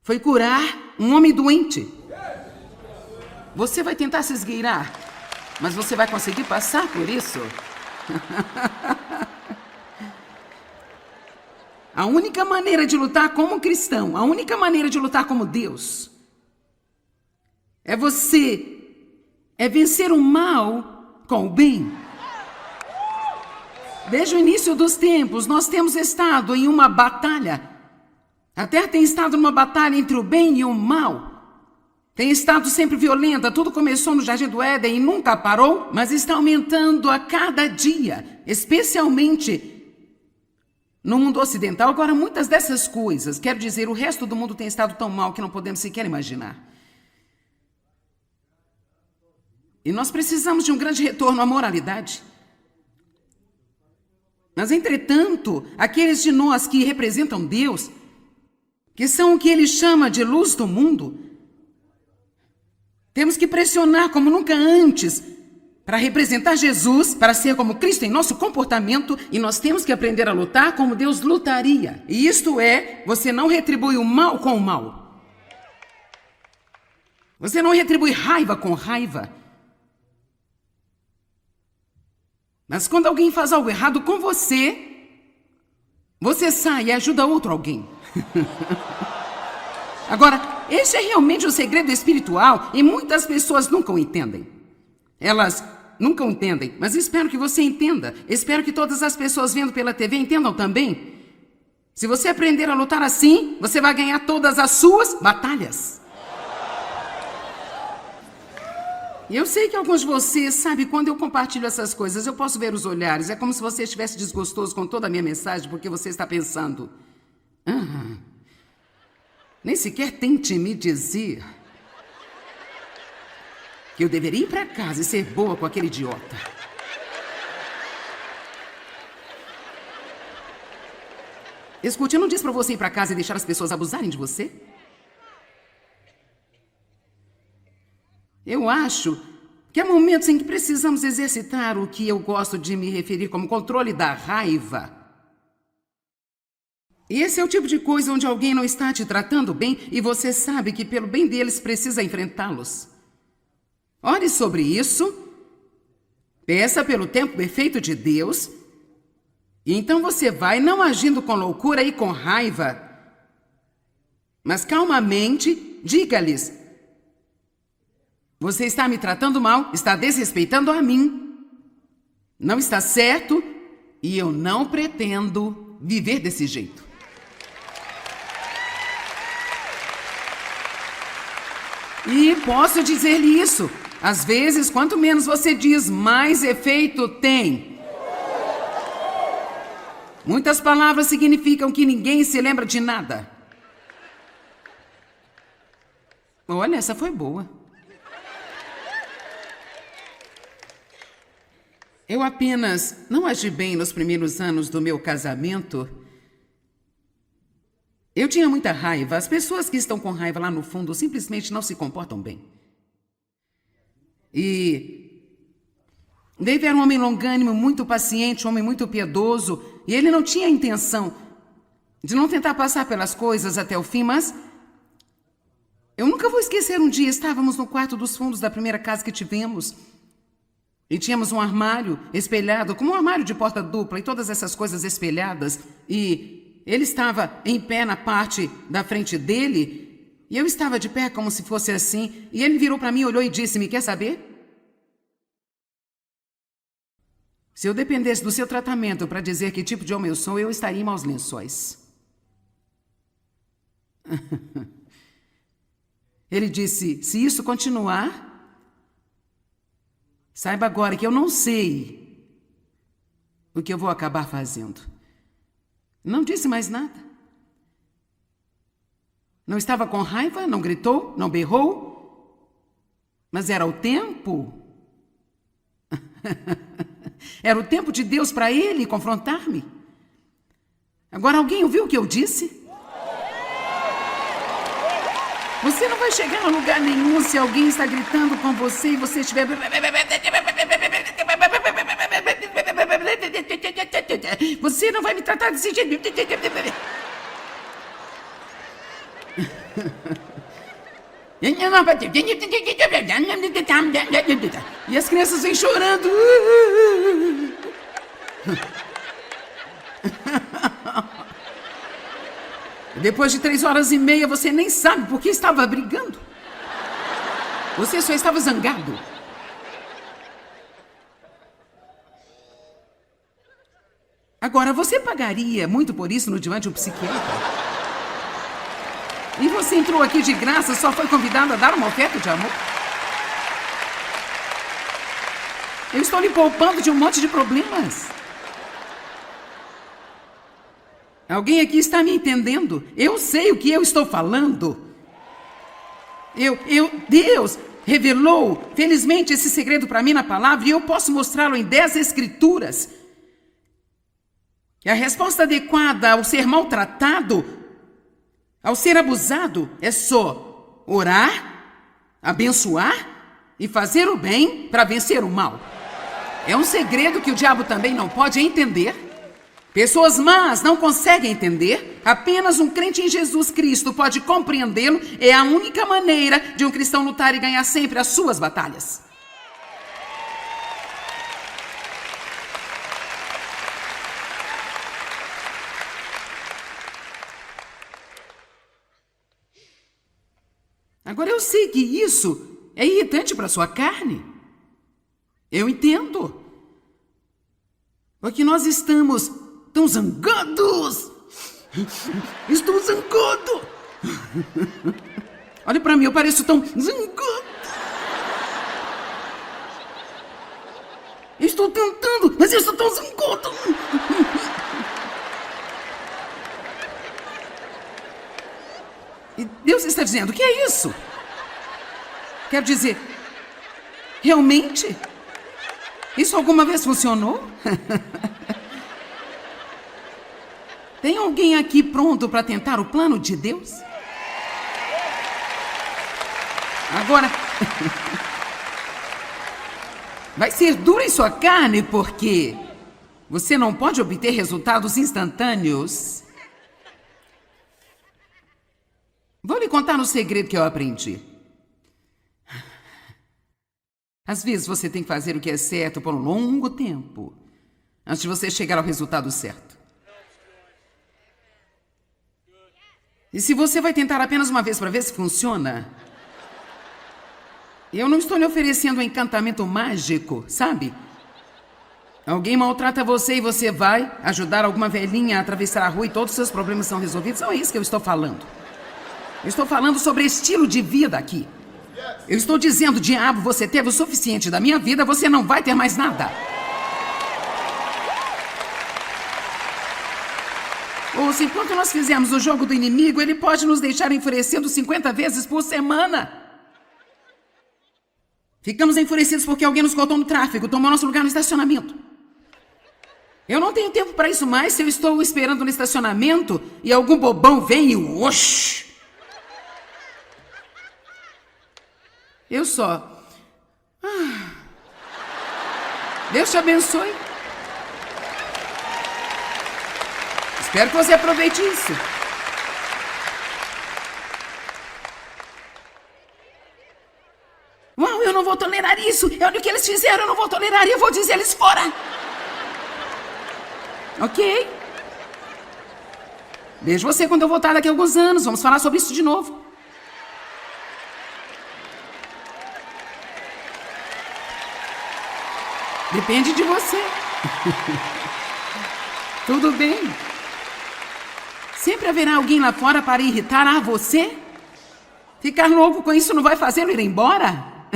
foi curar um homem doente. Você vai tentar se esgueirar, mas você vai conseguir passar por isso. A única maneira de lutar como cristão, a única maneira de lutar como Deus, é vencer o mal com o bem. Desde o início dos tempos, nós temos estado em uma batalha. A Terra tem estado numa batalha entre o bem e o mal. Tem estado sempre violenta. Tudo começou no Jardim do Éden e nunca parou, mas está aumentando a cada dia, especialmente No mundo ocidental, agora, muitas dessas coisas, quero dizer, o resto do mundo tem estado tão mal que não podemos sequer imaginar. E nós precisamos de um grande retorno à moralidade. Mas, entretanto, aqueles de nós que representam Deus, que são o que ele chama de luz do mundo, temos que pressionar como nunca antes para representar Jesus, para ser como Cristo em nosso comportamento, e nós temos que aprender a lutar como Deus lutaria. E isto é, você não retribui o mal com o mal. Você não retribui raiva com raiva. Mas quando alguém faz algo errado com você, você sai e ajuda outro alguém. Agora, esse é realmente o segredo espiritual e muitas pessoas nunca o entendem. Elas nunca o entendem, mas espero que você entenda. Espero que todas as pessoas vendo pela TV entendam também. Se você aprender a lutar assim, você vai ganhar todas as suas batalhas. E eu sei que alguns de vocês, sabe, quando eu compartilho essas coisas, eu posso ver os olhares. É como se você estivesse desgostoso com toda a minha mensagem, porque você está pensando... nem sequer tente me dizer que eu deveria ir para casa e ser boa com aquele idiota. Escute, eu não disse para você ir para casa e deixar as pessoas abusarem de você. Eu acho que há momentos em que precisamos exercitar o que eu gosto de me referir como controle da raiva. E esse é o tipo de coisa onde alguém não está te tratando bem e você sabe que pelo bem deles precisa enfrentá-los. Ore sobre isso, peça pelo tempo perfeito de Deus, e então você vai não agindo com loucura e com raiva, mas calmamente diga-lhes: você está me tratando mal, está desrespeitando a mim, não está certo e eu não pretendo viver desse jeito. E posso dizer-lhe isso, às vezes, quanto menos você diz, mais efeito tem. Muitas palavras significam que ninguém se lembra de nada. Olha, essa foi boa. Eu apenas não agi bem nos primeiros anos do meu casamento. Eu tinha muita raiva. As pessoas que estão com raiva lá no fundo simplesmente não se comportam bem. E Dave era um homem longânimo, muito paciente, um homem muito piedoso, e ele não tinha a intenção de não tentar passar pelas coisas até o fim, mas eu nunca vou esquecer um dia, estávamos no quarto dos fundos da primeira casa que tivemos, e tínhamos um armário espelhado, como um armário de porta dupla, e todas essas coisas espelhadas, e ele estava em pé na parte da frente dele, e eu estava de pé como se fosse assim, e ele virou para mim, olhou e disse: "Me quer saber? Se eu dependesse do seu tratamento para dizer que tipo de homem eu sou, eu estaria em maus lençóis." Ele disse: "Se isso continuar, saiba agora que eu não sei o que eu vou acabar fazendo." Não disse mais nada. Não estava com raiva, não gritou, não berrou, mas era o tempo. Era o tempo de Deus para ele confrontar-me. Agora, alguém ouviu o que eu disse? Você não vai chegar a lugar nenhum se alguém está gritando com você e você estiver... Você não vai me tratar desse jeito. E as crianças vêm chorando. Depois de 3h30, você nem sabe por que estava brigando. Você só estava zangado. Agora, você pagaria muito por isso no divã de um psiquiatra? E você entrou aqui de graça, só foi convidado a dar uma oferta de amor? Eu estou lhe poupando de um monte de problemas. Alguém aqui está me entendendo? Eu sei o que eu estou falando. Deus revelou, felizmente, esse segredo para mim na palavra e eu posso mostrá-lo em 10 escrituras. Que a resposta adequada ao ser maltratado, ao ser abusado, é só orar, abençoar e fazer o bem para vencer o mal. É um segredo que o diabo também não pode entender. Pessoas más não conseguem entender. Apenas um crente em Jesus Cristo pode compreendê-lo. É a única maneira de um cristão lutar e ganhar sempre as suas batalhas. Agora eu sei que isso é irritante para sua carne. Eu entendo. Porque nós estamos tão zangados. Estou zangado. Olha para mim, eu pareço tão zangado. Estou tentando, mas eu estou tão zangado. E Deus está dizendo, o que é isso? Quero dizer, realmente? Isso alguma vez funcionou? Tem alguém aqui pronto para tentar o plano de Deus? Agora, vai ser duro em sua carne porque você não pode obter resultados instantâneos. Vou lhe contar um segredo que eu aprendi. Às vezes você tem que fazer o que é certo por um longo tempo, antes de você chegar ao resultado certo. E se você vai tentar apenas uma vez para ver se funciona, eu não estou lhe oferecendo um encantamento mágico, sabe? Alguém maltrata você e você vai ajudar alguma velhinha a atravessar a rua e todos os seus problemas são resolvidos? Não é isso que eu estou falando. Eu estou falando sobre estilo de vida aqui. Eu estou dizendo, diabo, você teve o suficiente da minha vida, você não vai ter mais nada. Ou se enquanto nós fizermos o jogo do inimigo, ele pode nos deixar enfurecidos 50 vezes por semana. Ficamos enfurecidos porque alguém nos cortou no tráfego, tomou nosso lugar no estacionamento. Eu não tenho tempo para isso mais se eu estou esperando no estacionamento e algum bobão vem e oxi. Eu só... Deus te abençoe. Espero que você aproveite isso. Uau, eu não vou tolerar isso. Olha o que eles fizeram, eu não vou tolerar e eu vou dizer eles fora. Ok? Vejo você quando eu voltar daqui a alguns anos. Vamos falar sobre isso de novo. Depende de você. Tudo bem? Sempre haverá alguém lá fora para irritar a você? Ficar louco com isso não vai fazê-lo ir embora?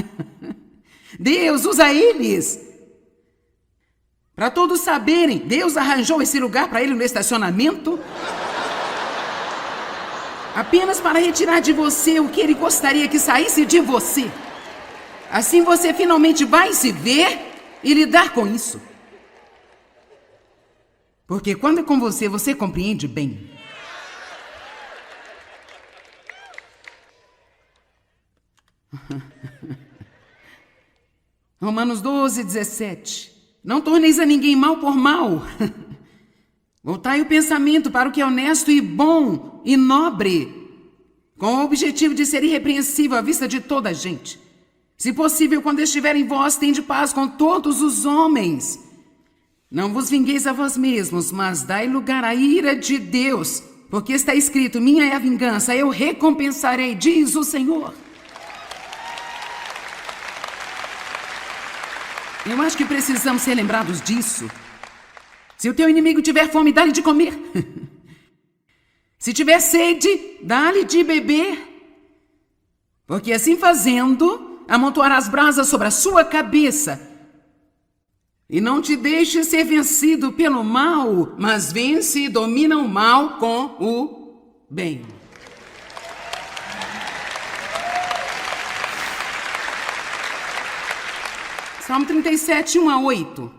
Deus usa eles. Para todos saberem, Deus arranjou esse lugar para ele no estacionamento. Apenas para retirar de você o que ele gostaria que saísse de você. Assim você finalmente vai se ver e lidar com isso. Porque quando é com você, você compreende bem. Romanos 12, 17. Não torneis a ninguém mal por mal. Voltai o pensamento para o que é honesto e bom e nobre, com o objetivo de ser irrepreensível à vista de toda a gente. Se possível, quando estiver em vós, tende paz com todos os homens. Não vos vingueis a vós mesmos, mas dai lugar à ira de Deus, porque está escrito, minha é a vingança, eu recompensarei, diz o Senhor. Eu acho que precisamos ser lembrados disso. Se o teu inimigo tiver fome, dá-lhe de comer. Se tiver sede, dá-lhe de beber. Porque assim fazendo, amontoará as brasas sobre a sua cabeça. E não te deixes ser vencido pelo mal, mas vence e domina o mal com o bem. Salmo 37, 1 a 8.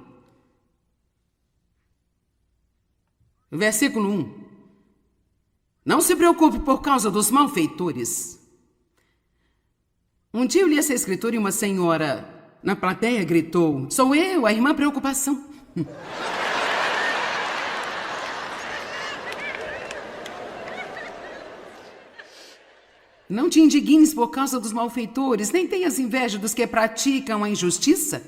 Versículo 1. Não se preocupe por causa dos malfeitores. Um dia eu li essa escritura e uma senhora na plateia gritou: sou eu, a irmã Preocupação. Não te indignes por causa dos malfeitores, nem tenhas inveja dos que praticam a injustiça,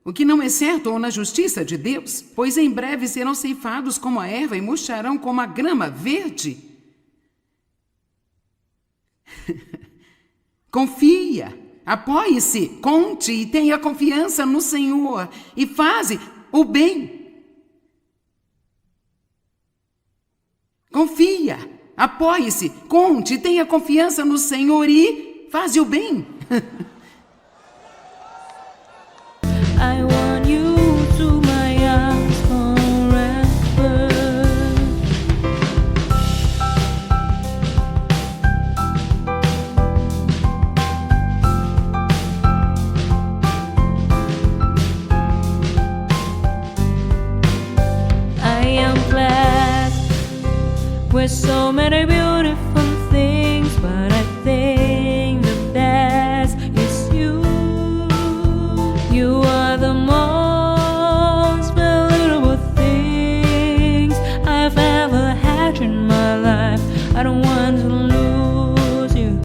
o que não é certo ou na justiça de Deus, pois em breve serão ceifados como a erva e murcharão como a grama verde. Confia, apoie-se, conte e tenha confiança no Senhor e faze o bem. Confia, apoie-se, conte e tenha confiança no Senhor e faze o bem. I want you to my arms forever. I am blessed with so many beautiful things, but I think the best is you. You are the most valuable things I've ever had in my life. I don't want to lose you.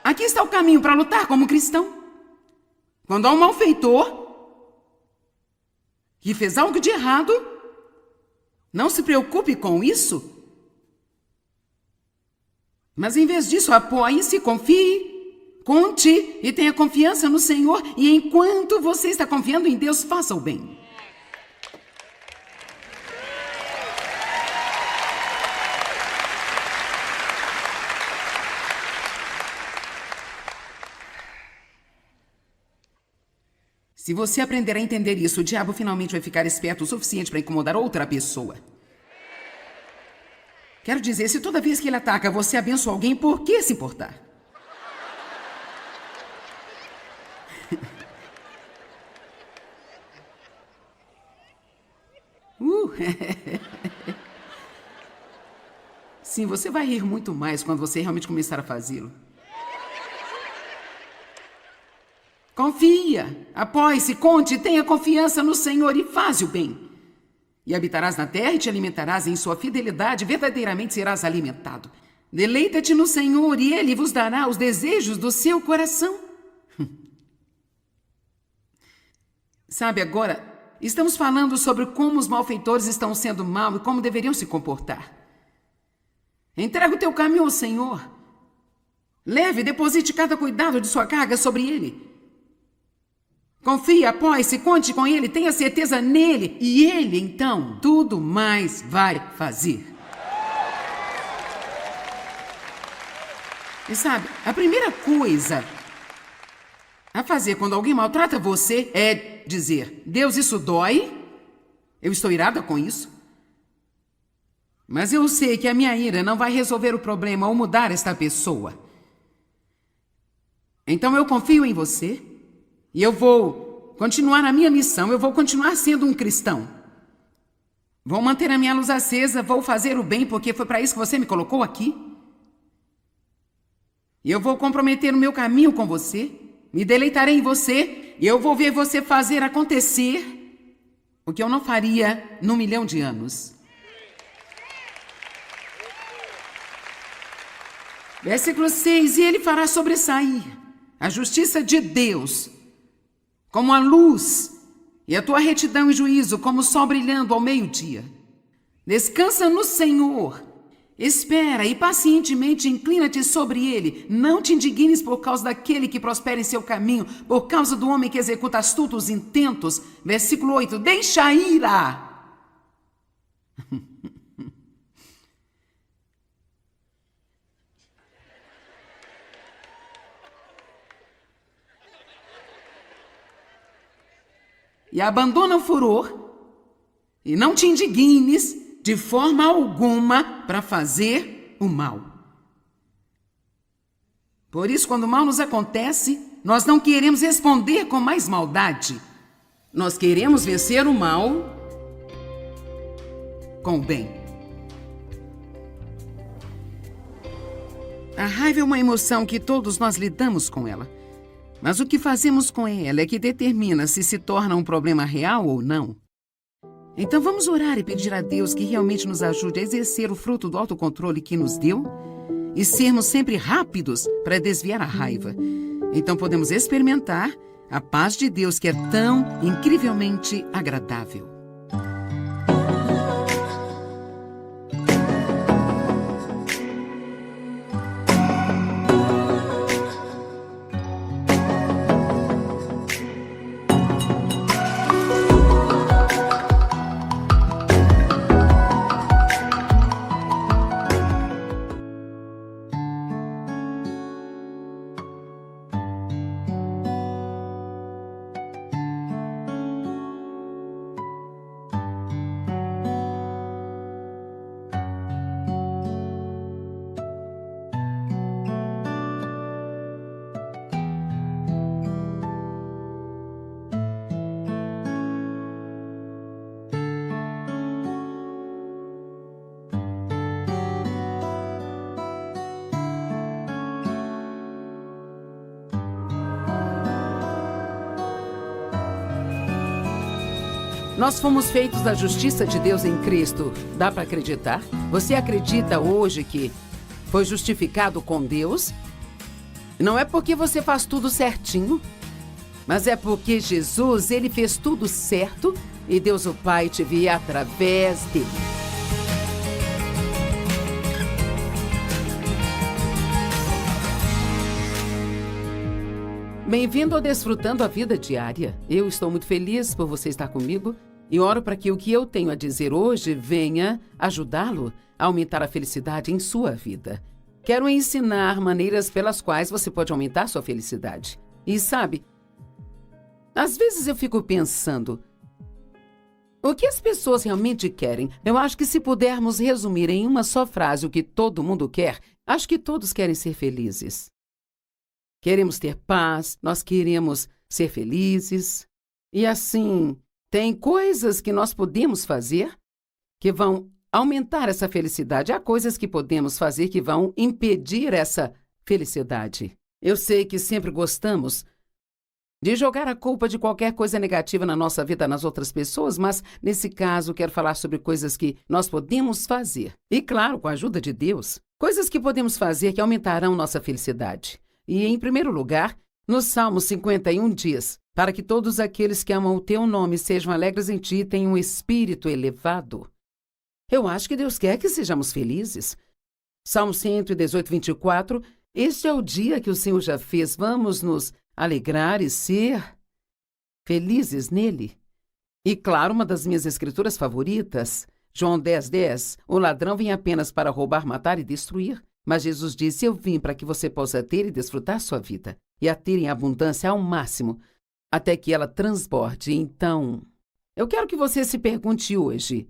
Aqui está o caminho para lutar como cristão. Quando há um malfeitor que fez algo de errado, não se preocupe com isso. Mas em vez disso, apoie-se, confie, conte e tenha confiança no Senhor. E enquanto você está confiando em Deus, faça o bem. Se você aprender a entender isso, o diabo finalmente vai ficar esperto o suficiente para incomodar outra pessoa. Quero dizer, se toda vez que ele ataca você abençoa alguém, por que se importar? Sim, você vai rir muito mais quando você realmente começar a fazê-lo. Confia, apoie-se, conte, tenha confiança no Senhor e faze o bem. E habitarás na terra e te alimentarás em sua fidelidade, verdadeiramente serás alimentado. Deleita-te no Senhor e Ele vos dará os desejos do seu coração. Sabe, agora, estamos falando sobre como os malfeitores estão sendo mal e como deveriam se comportar. Entrega o teu caminho ao Senhor. Leve e deposite cada cuidado de sua carga sobre Ele. Confie, apoie-se, conte com Ele, tenha certeza nele. E Ele, então, tudo mais vai fazer. E sabe, a primeira coisa a fazer quando alguém maltrata você é dizer: Deus, isso dói, eu estou irada com isso, mas eu sei que a minha ira não vai resolver o problema ou mudar esta pessoa. Então eu confio em você e eu vou continuar a minha missão, eu vou continuar sendo um cristão. Vou manter a minha luz acesa, vou fazer o bem porque foi para isso que você me colocou aqui. E eu vou comprometer o meu caminho com você, me deleitarei em você e eu vou ver você fazer acontecer o que eu não faria num milhão de anos. Versículo 6, e ele fará sobressair a justiça de Deus como a luz e a tua retidão e juízo como o sol brilhando ao meio-dia. Descansa no Senhor, espera e pacientemente inclina-te sobre ele. Não te indignes por causa daquele que prospera em seu caminho, por causa do homem que executa astutos intentos. Versículo 8, deixa a ira. E e abandona o furor, e não te indignes de forma alguma para fazer o mal. Por isso, quando o mal nos acontece, nós não queremos responder com mais maldade. Nós queremos vencer o mal com o bem. A raiva é uma emoção que todos nós lidamos com ela. Mas o que fazemos com ela é que determina se torna um problema real ou não. Então vamos orar e pedir a Deus que realmente nos ajude a exercer o fruto do autocontrole que nos deu e sermos sempre rápidos para desviar a raiva. Então podemos experimentar a paz de Deus que é tão incrivelmente agradável. Nós fomos feitos da justiça de Deus em Cristo. Dá para acreditar? Você acredita hoje que foi justificado com Deus? Não é porque você faz tudo certinho, mas é porque Jesus, ele fez tudo certo e Deus o Pai te via através dele. Bem-vindo ao Desfrutando a Vida Diária. Eu estou muito feliz por você estar comigo e oro para que o que eu tenho a dizer hoje venha ajudá-lo a aumentar a felicidade em sua vida. Quero ensinar maneiras pelas quais você pode aumentar sua felicidade. E sabe, às vezes eu fico pensando, o que as pessoas realmente querem? Eu acho que se pudermos resumir em uma só frase o que todo mundo quer, acho que todos querem ser felizes. Queremos ter paz, nós queremos ser felizes. E assim, tem coisas que nós podemos fazer que vão aumentar essa felicidade. Há coisas que podemos fazer que vão impedir essa felicidade. Eu sei que sempre gostamos de jogar a culpa de qualquer coisa negativa na nossa vida nas outras pessoas, mas nesse caso quero falar sobre coisas que nós podemos fazer. E claro, com a ajuda de Deus, coisas que podemos fazer que aumentarão nossa felicidade. E, em primeiro lugar, no Salmo 51 diz, para que todos aqueles que amam o teu nome sejam alegres em ti e tenham um espírito elevado. Eu acho que Deus quer que sejamos felizes. Salmo 118, 24, este é o dia que o Senhor já fez, vamos nos alegrar e ser felizes nele. E, claro, uma das minhas escrituras favoritas, João 10, 10, o ladrão vem apenas para roubar, matar e destruir. Mas Jesus disse, eu vim para que você possa ter e desfrutar sua vida, e a ter em abundância ao máximo, até que ela transborde. Então, eu quero que você se pergunte hoje,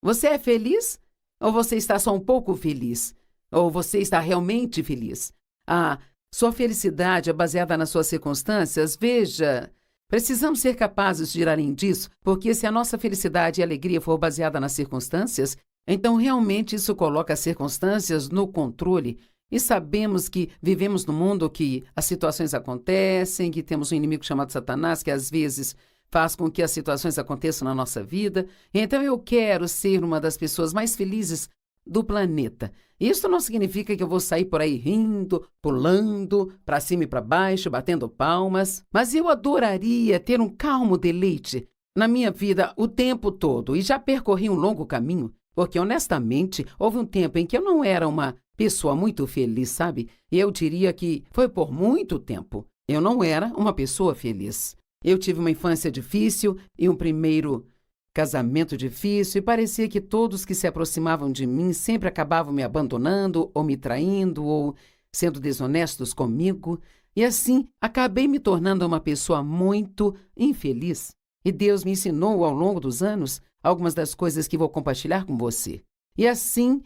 você é feliz? Ou você está só um pouco feliz? Ou você está realmente feliz? Ah, sua felicidade é baseada nas suas circunstâncias? Veja, precisamos ser capazes de ir além disso, porque se a nossa felicidade e alegria for baseada nas circunstâncias, então, realmente, isso coloca as circunstâncias no controle e sabemos que vivemos num mundo que as situações acontecem, que temos um inimigo chamado Satanás, que às vezes faz com que as situações aconteçam na nossa vida. Então, eu quero ser uma das pessoas mais felizes do planeta. Isso não significa que eu vou sair por aí rindo, pulando, para cima e para baixo, batendo palmas, mas eu adoraria ter um calmo deleite na minha vida o tempo todo e já percorri um longo caminho. Porque, honestamente, houve um tempo em que eu não era uma pessoa muito feliz, sabe? E eu diria que foi por muito tempo. Eu não era uma pessoa feliz. Eu tive uma infância difícil e um primeiro casamento difícil e parecia que todos que se aproximavam de mim sempre acabavam me abandonando ou me traindo ou sendo desonestos comigo. E assim, acabei me tornando uma pessoa muito infeliz. E Deus me ensinou ao longo dos anos algumas das coisas que vou compartilhar com você. E assim,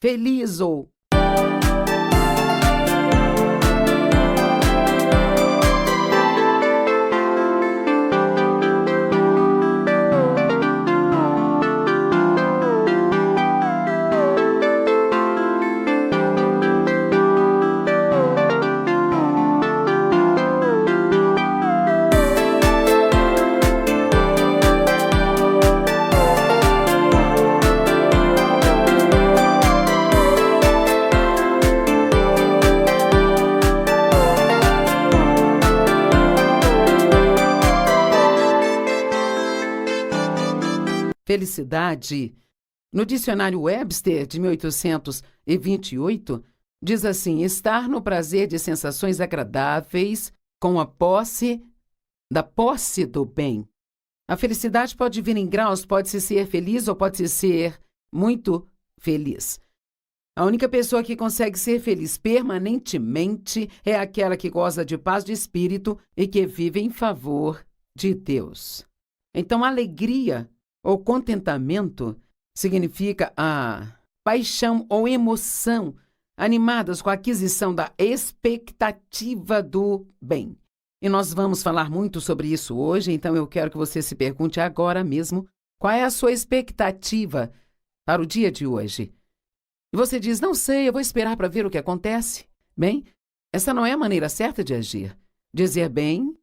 feliz ou felicidade, no dicionário Webster de 1828, diz assim: estar no prazer de sensações agradáveis com a posse do bem. A felicidade pode vir em graus, pode-se ser feliz ou pode-se ser muito feliz. A única pessoa que consegue ser feliz permanentemente é aquela que goza de paz de espírito e que vive em favor de Deus. Então, alegria ou contentamento significa a paixão ou emoção animadas com a aquisição da expectativa do bem. E nós vamos falar muito sobre isso hoje, então eu quero que você se pergunte agora mesmo qual é a sua expectativa para o dia de hoje. E você diz, não sei, eu vou esperar para ver o que acontece. Bem, essa não é a maneira certa de agir. Dizer bem,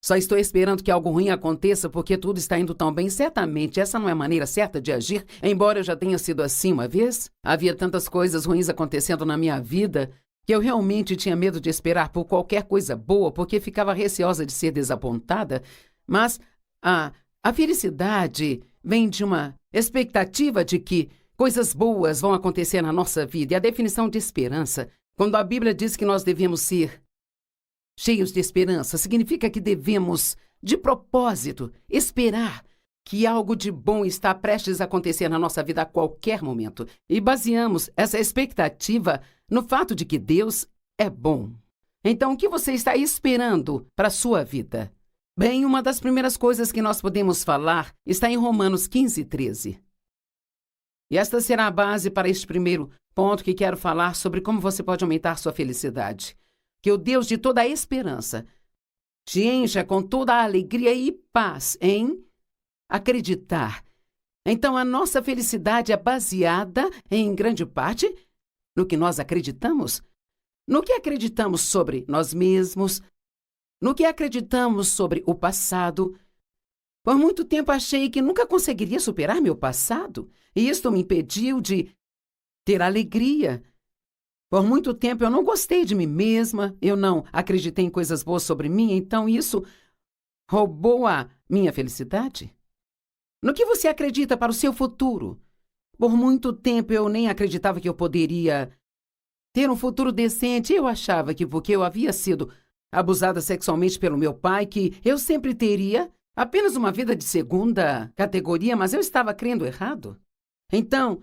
só estou esperando que algo ruim aconteça porque tudo está indo tão bem. Certamente, essa não é a maneira certa de agir, embora eu já tenha sido assim uma vez. Havia tantas coisas ruins acontecendo na minha vida que eu realmente tinha medo de esperar por qualquer coisa boa porque ficava receosa de ser desapontada. Mas a felicidade vem de uma expectativa de que coisas boas vão acontecer na nossa vida. E a definição de esperança, quando a Bíblia diz que nós devemos ser cheios de esperança, significa que devemos, de propósito, esperar que algo de bom está prestes a acontecer na nossa vida a qualquer momento. E baseamos essa expectativa no fato de que Deus é bom. Então, o que você está esperando para a sua vida? Bem, uma das primeiras coisas que nós podemos falar está em Romanos 15:13. E esta será a base para este primeiro ponto que quero falar sobre como você pode aumentar sua felicidade. Que o Deus de toda a esperança te encha com toda a alegria e paz em acreditar. Então, a nossa felicidade é baseada, em grande parte, no que nós acreditamos. No que acreditamos sobre nós mesmos, no que acreditamos sobre o passado. Por muito tempo achei que nunca conseguiria superar meu passado, e isto me impediu de ter alegria. Por muito tempo eu não gostei de mim mesma, eu não acreditei em coisas boas sobre mim, então isso roubou a minha felicidade. No que você acredita para o seu futuro? Por muito tempo eu nem acreditava que eu poderia ter um futuro decente. Eu achava que porque eu havia sido abusada sexualmente pelo meu pai, que eu sempre teria apenas uma vida de segunda categoria, mas eu estava crendo errado. Então,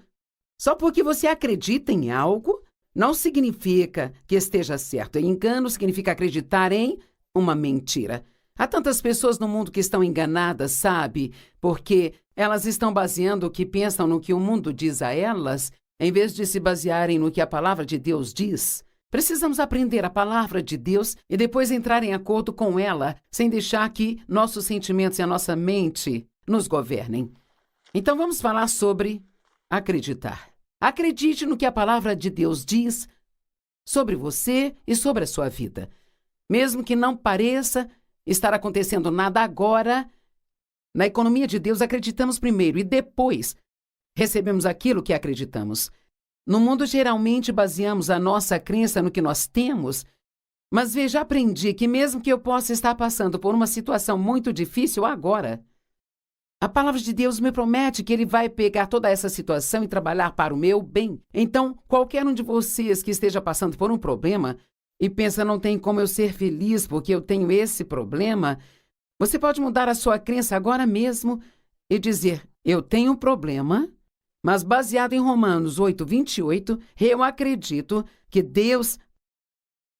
só porque você acredita em algo, não significa que esteja certo. Engano significa acreditar em uma mentira. Há tantas pessoas no mundo que estão enganadas, sabe? Porque elas estão baseando o que pensam no que o mundo diz a elas, em vez de se basearem no que a palavra de Deus diz. Precisamos aprender a palavra de Deus e depois entrar em acordo com ela, sem deixar que nossos sentimentos e a nossa mente nos governem. Então vamos falar sobre acreditar. Acredite no que a palavra de Deus diz sobre você e sobre a sua vida. Mesmo que não pareça estar acontecendo nada agora, na economia de Deus acreditamos primeiro e depois recebemos aquilo que acreditamos. No mundo, geralmente, baseamos a nossa crença no que nós temos, mas veja, aprendi que mesmo que eu possa estar passando por uma situação muito difícil agora, a palavra de Deus me promete que Ele vai pegar toda essa situação e trabalhar para o meu bem. Então, qualquer um de vocês que esteja passando por um problema e pensa, não tem como eu ser feliz porque eu tenho esse problema, você pode mudar a sua crença agora mesmo e dizer, eu tenho um problema, mas baseado em Romanos 8:28, eu acredito que Deus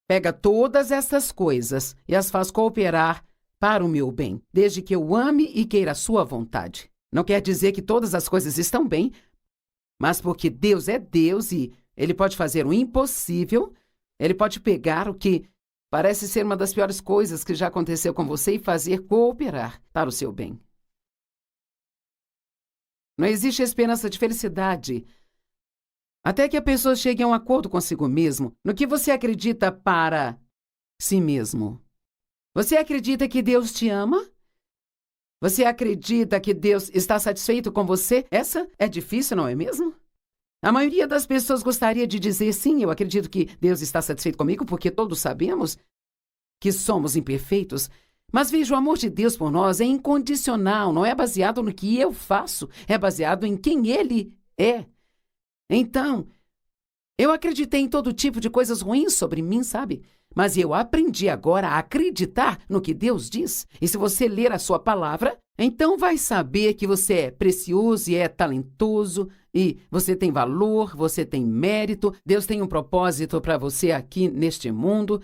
pega todas essas coisas e as faz cooperar para o meu bem, desde que eu ame e queira a sua vontade. Não quer dizer que todas as coisas estão bem, mas porque Deus é Deus e Ele pode fazer o impossível, Ele pode pegar o que parece ser uma das piores coisas que já aconteceu com você e fazer cooperar para o seu bem. Não existe esperança de felicidade até que a pessoa chegue a um acordo consigo mesmo no que você acredita para si mesmo. Você acredita que Deus te ama? Você acredita que Deus está satisfeito com você? Essa é difícil, não é mesmo? A maioria das pessoas gostaria de dizer sim, eu acredito que Deus está satisfeito comigo, porque todos sabemos que somos imperfeitos. Mas veja, o amor de Deus por nós é incondicional, não é baseado no que eu faço, é baseado em quem Ele é. Então, eu acreditei em todo tipo de coisas ruins sobre mim, sabe? Mas eu aprendi agora a acreditar no que Deus diz. E se você ler a sua palavra, então vai saber que você é precioso e é talentoso, e você tem valor, você tem mérito, Deus tem um propósito para você aqui neste mundo.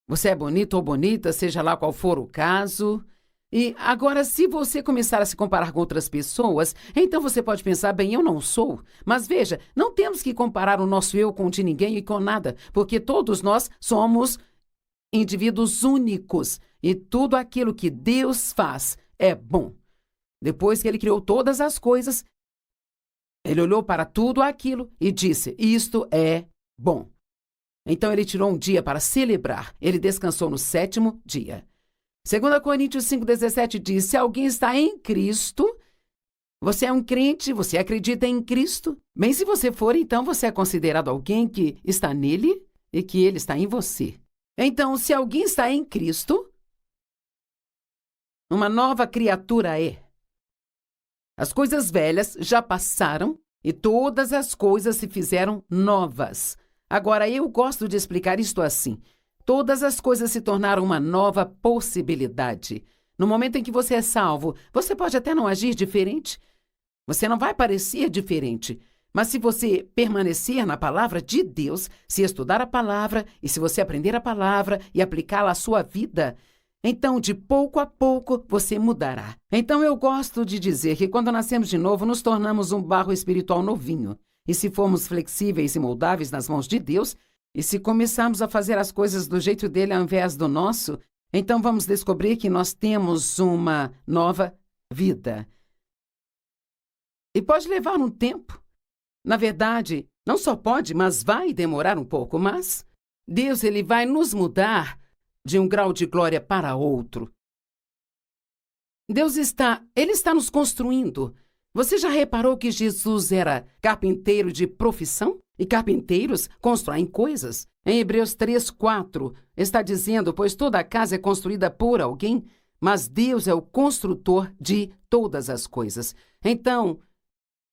Você é bonito ou bonita, seja lá qual for o caso. E agora, se você começar a se comparar com outras pessoas, então você pode pensar, bem, eu não sou. Mas veja, não temos que comparar o nosso eu com o de ninguém e com nada, porque todos nós somos indivíduos únicos e tudo aquilo que Deus faz é bom. Depois que Ele criou todas as coisas, Ele olhou para tudo aquilo e disse, isto é bom. Então Ele tirou um dia para celebrar. Ele descansou no 7º dia. 2 Coríntios 5,17 diz, se alguém está em Cristo, você é um crente, você acredita em Cristo. Bem, se você for, então você é considerado alguém que está nele e que Ele está em você. Então, se alguém está em Cristo, uma nova criatura é. As coisas velhas já passaram e todas as coisas se fizeram novas. Agora, eu gosto de explicar isto assim. Todas as coisas se tornaram uma nova possibilidade. No momento em que você é salvo, você pode até não agir diferente. Você não vai parecer diferente. Mas se você permanecer na palavra de Deus, se estudar a palavra e se você aprender a palavra e aplicá-la à sua vida, então de pouco a pouco você mudará. Então eu gosto de dizer que quando nascemos de novo, nos tornamos um barro espiritual novinho. E se formos flexíveis e moldáveis nas mãos de Deus, e se começarmos a fazer as coisas do jeito dele ao invés do nosso, então vamos descobrir que nós temos uma nova vida. E pode levar um tempo. Na verdade, não só pode, mas vai demorar um pouco, mas Deus ele vai nos mudar de um grau de glória para outro. Ele está nos construindo. Você já reparou que Jesus era carpinteiro de profissão? E carpinteiros constroem coisas. Em Hebreus 3:4 está dizendo, pois toda a casa é construída por alguém, mas Deus é o construtor de todas as coisas. Então,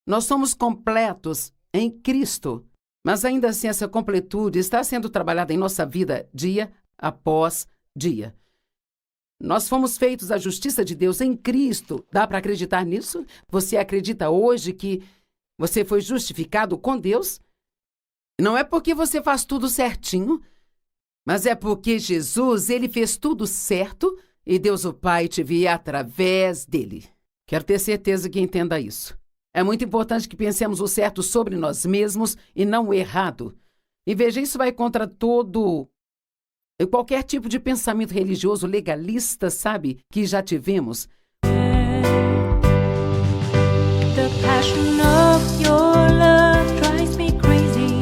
nós somos completos em Cristo, mas ainda assim essa completude está sendo trabalhada em nossa vida dia após dia. Nós fomos feitos à justiça de Deus em Cristo. Dá para acreditar nisso? Você acredita hoje que você foi justificado com Deus? Não é porque você faz tudo certinho, mas é porque Jesus, ele fez tudo certo e Deus o Pai te via através dele. Quero ter certeza que entenda isso. É muito importante que pensemos o certo sobre nós mesmos e não o errado. E veja, isso vai contra qualquer tipo de pensamento religioso legalista, sabe, que já tivemos. The passion of your love drives me crazy,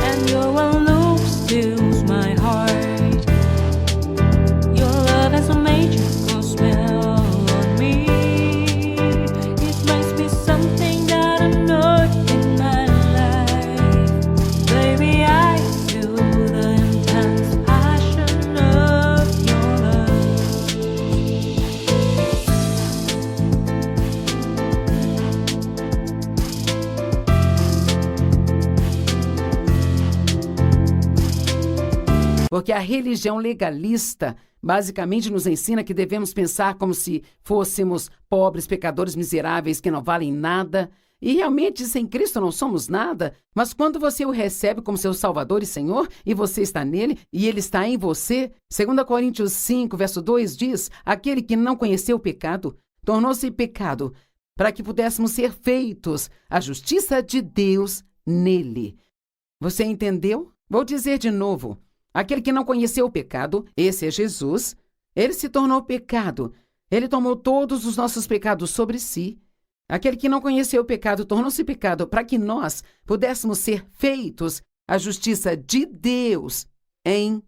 and your one look steals my heart. Your love has a magical spell on me. It makes me something that I'm not in my life. Baby, I feel the intense passion of your love. Porque a religião legalista basicamente nos ensina que devemos pensar como se fôssemos pobres, pecadores miseráveis que não valem nada. E realmente, sem Cristo não somos nada. Mas quando você o recebe como seu Salvador e Senhor, e você está nele, e ele está em você, 2 Coríntios 5, verso 2 diz, aquele que não conheceu o pecado, tornou-se pecado, para que pudéssemos ser feitos a justiça de Deus nele. Você entendeu? Vou dizer de novo. Aquele que não conheceu o pecado, esse é Jesus, ele se tornou pecado. Ele tomou todos os nossos pecados sobre si. Aquele que não conheceu o pecado tornou-se pecado para que nós pudéssemos ser feitos a justiça de Deus em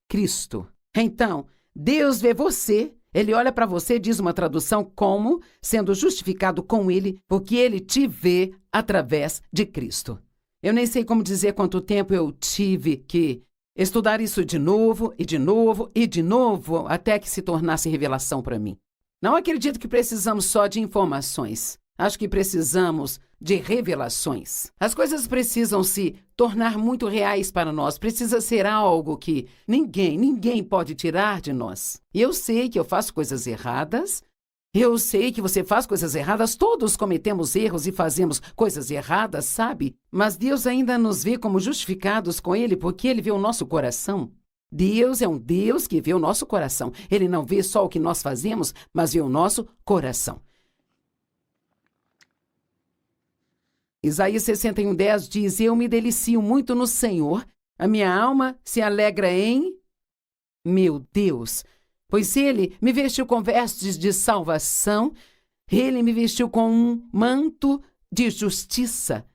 Cristo. Então, Deus vê você, ele olha para você, diz uma tradução, como sendo justificado com ele, porque ele te vê através de Cristo. Eu nem sei como dizer quanto tempo eu tive que estudar isso de novo, e de novo, e de novo, até que se tornasse revelação para mim. Não acredito que precisamos só de informações. Acho que precisamos de revelações. As coisas precisam se tornar muito reais para nós. Precisa ser algo que ninguém pode tirar de nós. E eu sei que eu faço coisas erradas. Eu sei que você faz coisas erradas. Todos cometemos erros e fazemos coisas erradas, sabe? Mas Deus ainda nos vê como justificados com Ele porque Ele vê o nosso coração. Deus é um Deus que vê o nosso coração. Ele não vê só o que nós fazemos, mas vê o nosso coração. Isaías 61:10 diz, eu me delicio muito no Senhor, a minha alma se alegra em meu Deus, pois Ele me vestiu com vestes de salvação, Ele me vestiu com um manto de justiça.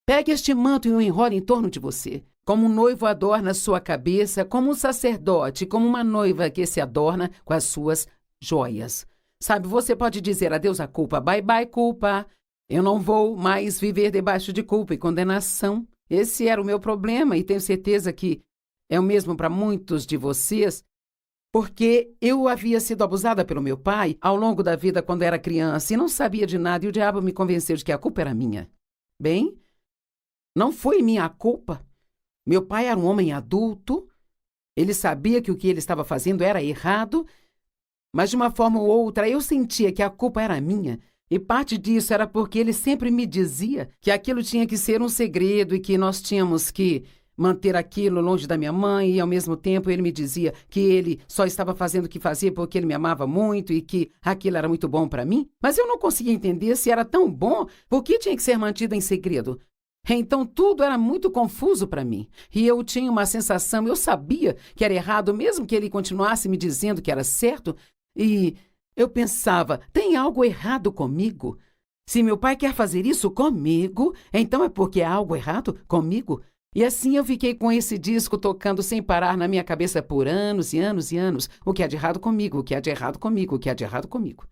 Pegue este manto e o enrole em torno de você, como um noivo adorna sua cabeça, como um sacerdote, como uma noiva que se adorna com as suas joias. Sabe, você pode dizer adeus à culpa, bye bye culpa. Eu não vou mais viver debaixo de culpa e condenação. Esse era o meu problema e tenho certeza que é o mesmo para muitos de vocês, porque eu havia sido abusada pelo meu pai ao longo da vida quando era criança e não sabia de nada e o diabo me convenceu de que a culpa era minha. Bem, não foi minha culpa. Meu pai era um homem adulto, ele sabia que o que ele estava fazendo era errado, mas de uma forma ou outra eu sentia que a culpa era minha. E parte disso era porque ele sempre me dizia que aquilo tinha que ser um segredo e que nós tínhamos que manter aquilo longe da minha mãe. E, ao mesmo tempo, ele me dizia que ele só estava fazendo o que fazia porque ele me amava muito e que aquilo era muito bom para mim. Mas eu não conseguia entender se era tão bom, por que tinha que ser mantido em segredo. Então, tudo era muito confuso para mim. E eu tinha uma sensação, eu sabia que era errado, mesmo que ele continuasse me dizendo que era certo. E eu pensava, tem algo errado comigo? Se meu pai quer fazer isso comigo, então é porque há algo errado comigo? E assim eu fiquei com esse disco tocando sem parar na minha cabeça por anos e anos e anos. O que há de errado comigo? O que há de errado comigo? O que há de errado comigo?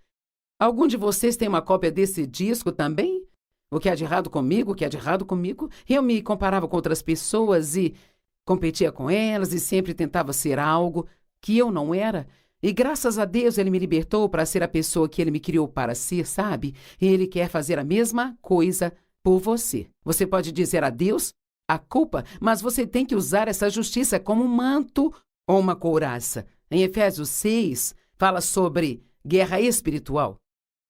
Algum de vocês tem uma cópia desse disco também? O que há de errado comigo? O que há de errado comigo? Eu me comparava com outras pessoas e competia com elas e sempre tentava ser algo que eu não era. E graças a Deus ele me libertou para ser a pessoa que ele me criou para ser, sabe? E ele quer fazer a mesma coisa por você. Você pode dizer adeus à culpa, mas você tem que usar essa justiça como um manto ou uma couraça. Em Efésios 6, fala sobre guerra espiritual.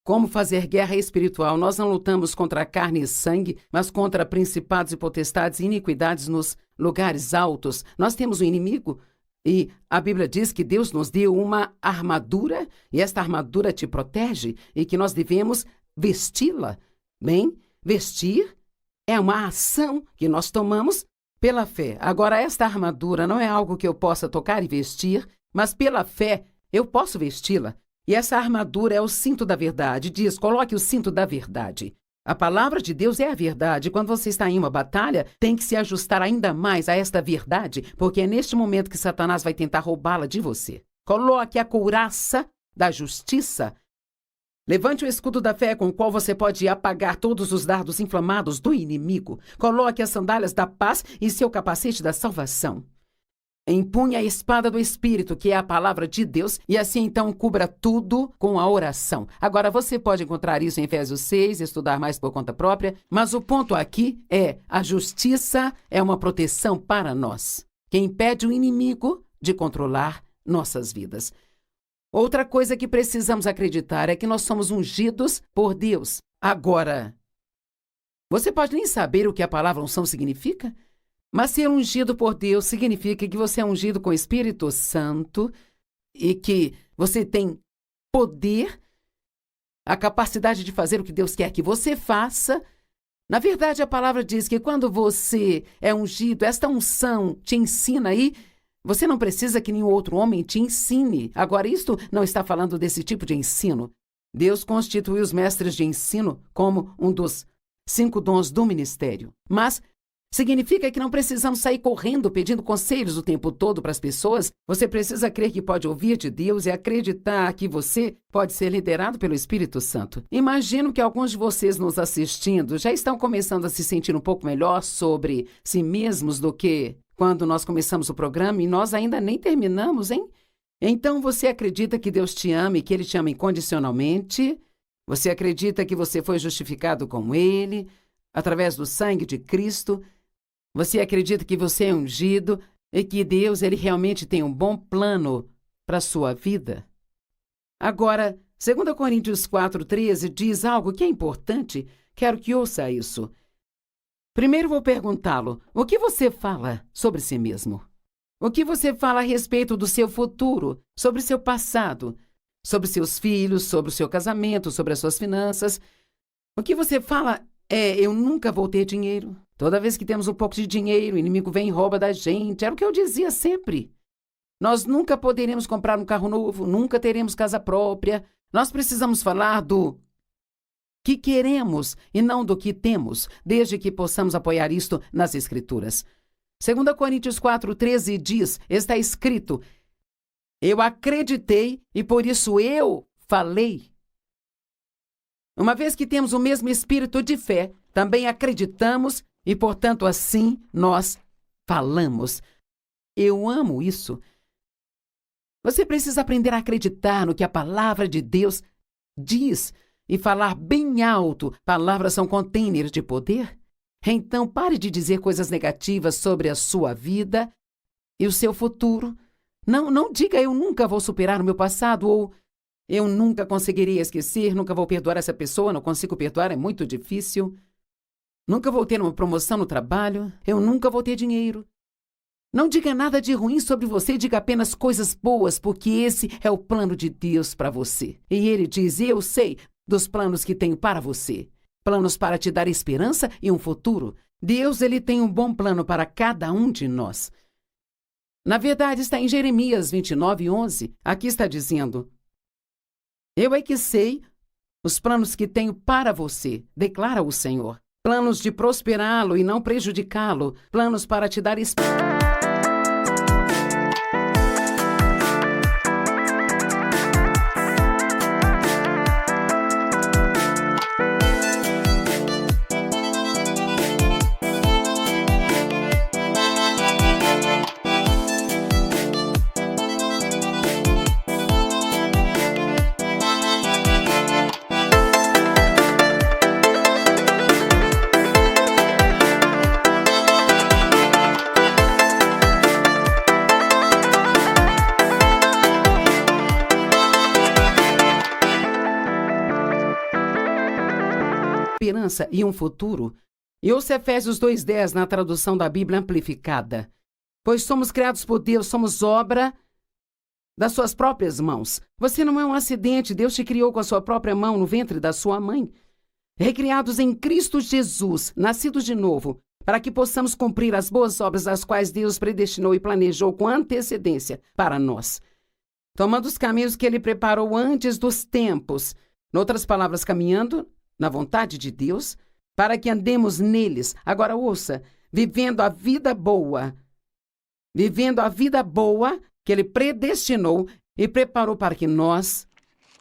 Como fazer guerra espiritual? Nós não lutamos contra carne e sangue, mas contra principados e potestades e iniquidades nos lugares altos. Nós temos um inimigo. E a Bíblia diz que Deus nos deu uma armadura, e esta armadura te protege, e que nós devemos vesti-la. Bem, vestir é uma ação que nós tomamos pela fé. Agora, esta armadura não é algo que eu possa tocar e vestir, mas pela fé eu posso vesti-la. E essa armadura é o cinto da verdade. Diz, coloque o cinto da verdade. A palavra de Deus é a verdade. Quando você está em uma batalha, tem que se ajustar ainda mais a esta verdade, porque é neste momento que Satanás vai tentar roubá-la de você. Coloque a couraça da justiça. Levante o escudo da fé com o qual você pode apagar todos os dardos inflamados do inimigo. Coloque as sandálias da paz e seu capacete da salvação. Empunhe a espada do Espírito, que é a palavra de Deus, e assim então cubra tudo com a oração. Agora, você pode encontrar isso em Efésios 6, estudar mais por conta própria, mas o ponto aqui é, a justiça é uma proteção para nós, que impede o inimigo de controlar nossas vidas. Outra coisa que precisamos acreditar é que nós somos ungidos por Deus. Agora, Você pode nem saber o que a palavra unção significa, mas ser ungido por Deus significa que você é ungido com o Espírito Santo e que você tem poder, a capacidade de fazer o que Deus quer que você faça. Na verdade, a palavra diz que quando você é ungido, esta unção te ensina aí. Você não precisa que nenhum outro homem te ensine. Agora, isto não está falando desse tipo de ensino. Deus constituiu os mestres de ensino como um dos 5 dons do ministério. Mas significa que não precisamos sair correndo pedindo conselhos o tempo todo para as pessoas. Você precisa crer que pode ouvir de Deus e acreditar que você pode ser liderado pelo Espírito Santo. Imagino que alguns de vocês nos assistindo já estão começando a se sentir um pouco melhor sobre si mesmos do que quando nós começamos o programa e nós ainda nem terminamos, hein? Então você acredita que Deus te ama e que Ele te ama incondicionalmente? Você acredita que você foi justificado com Ele, através do sangue de Cristo? Você acredita que você é ungido e que Deus ele realmente tem um bom plano para a sua vida? Agora, 2 Coríntios 4:13 diz algo que é importante. Quero que ouça isso. Primeiro vou perguntá-lo, o que você fala sobre si mesmo? O que você fala a respeito do seu futuro, sobre seu passado, sobre seus filhos, sobre o seu casamento, sobre as suas finanças? O que você fala eu nunca vou ter dinheiro. Toda vez que temos um pouco de dinheiro, o inimigo vem e rouba da gente. Era o que eu dizia sempre. Nós nunca poderemos comprar um carro novo, nunca teremos casa própria. Nós precisamos falar do que queremos e não do que temos, desde que possamos apoiar isto nas Escrituras. 2 Coríntios 4:13 diz, está escrito, eu acreditei e por isso eu falei. Uma vez que temos o mesmo espírito de fé, também acreditamos e, portanto, assim nós falamos. Eu amo isso. Você precisa aprender a acreditar no que a palavra de Deus diz e falar bem alto. Palavras são containers de poder. Então, pare de dizer coisas negativas sobre a sua vida e o seu futuro. Não diga eu nunca vou superar o meu passado ou eu nunca conseguiria esquecer, nunca vou perdoar essa pessoa, não consigo perdoar, é muito difícil. Nunca vou ter uma promoção no trabalho, eu nunca vou ter dinheiro. Não diga nada de ruim sobre você, diga apenas coisas boas, porque esse é o plano de Deus para você. E Ele diz, eu sei dos planos que tenho para você. Planos para te dar esperança e um futuro. Deus, Ele tem um bom plano para cada um de nós. Na verdade, está em Jeremias 29:11. Aqui está dizendo, eu é que sei os planos que tenho para você, declara o Senhor. Planos de prosperá-lo e não prejudicá-lo. Planos para te dar esperança. E um futuro. E ouça Efésios 2:10 na tradução da Bíblia Amplificada. Pois somos criados por Deus, somos obra das suas próprias mãos. Você não é um acidente, Deus te criou com a sua própria mão no ventre da sua mãe. Recriados em Cristo Jesus, nascidos de novo, para que possamos cumprir as boas obras das quais Deus predestinou e planejou com antecedência para nós. Tomando os caminhos que Ele preparou antes dos tempos. Em outras palavras, caminhando na vontade de Deus, para que andemos neles. Agora ouça, vivendo a vida boa que Ele predestinou e preparou para que nós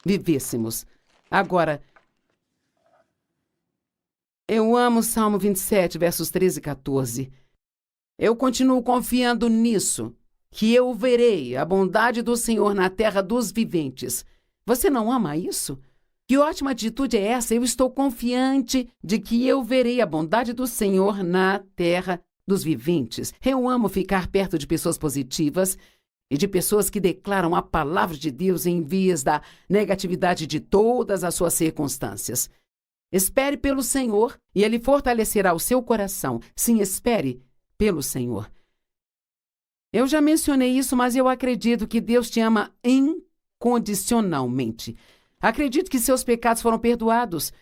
vivêssemos. Agora, eu amo Salmo 27, versos 13 e 14. Eu continuo confiando nisso, que eu verei a bondade do Senhor na terra dos viventes. Você não ama isso? Que ótima atitude é essa? Eu estou confiante de que eu verei a bondade do Senhor na terra dos viventes. Eu amo ficar perto de pessoas positivas e de pessoas que declaram a palavra de Deus em vez da negatividade de todas as suas circunstâncias. Espere pelo Senhor e Ele fortalecerá o seu coração. Sim, espere pelo Senhor. Eu já mencionei isso, mas eu acredito que Deus te ama incondicionalmente. Acredito que seus pecados foram perdoados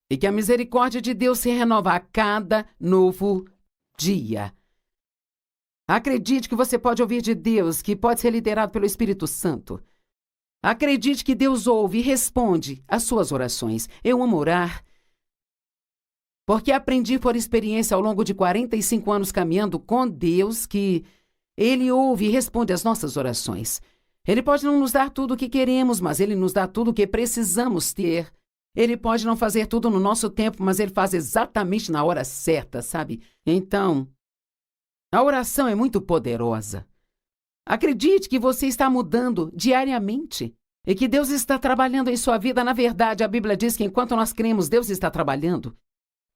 e que a misericórdia de Deus se renova a cada novo dia. Acredite que você pode ouvir de Deus, que pode ser liderado pelo Espírito Santo. Acredite que Deus ouve e responde às suas orações. Eu amo orar, porque aprendi por experiência ao longo de 45 anos caminhando com Deus que Ele ouve e responde às nossas orações. Ele pode não nos dar tudo o que queremos, mas Ele nos dá tudo o que precisamos ter. Ele pode não fazer tudo no nosso tempo, mas Ele faz exatamente na hora certa, sabe? Então, a oração é muito poderosa. Acredite que você está mudando diariamente e que Deus está trabalhando em sua vida. Na verdade, a Bíblia diz que enquanto nós cremos, Deus está trabalhando.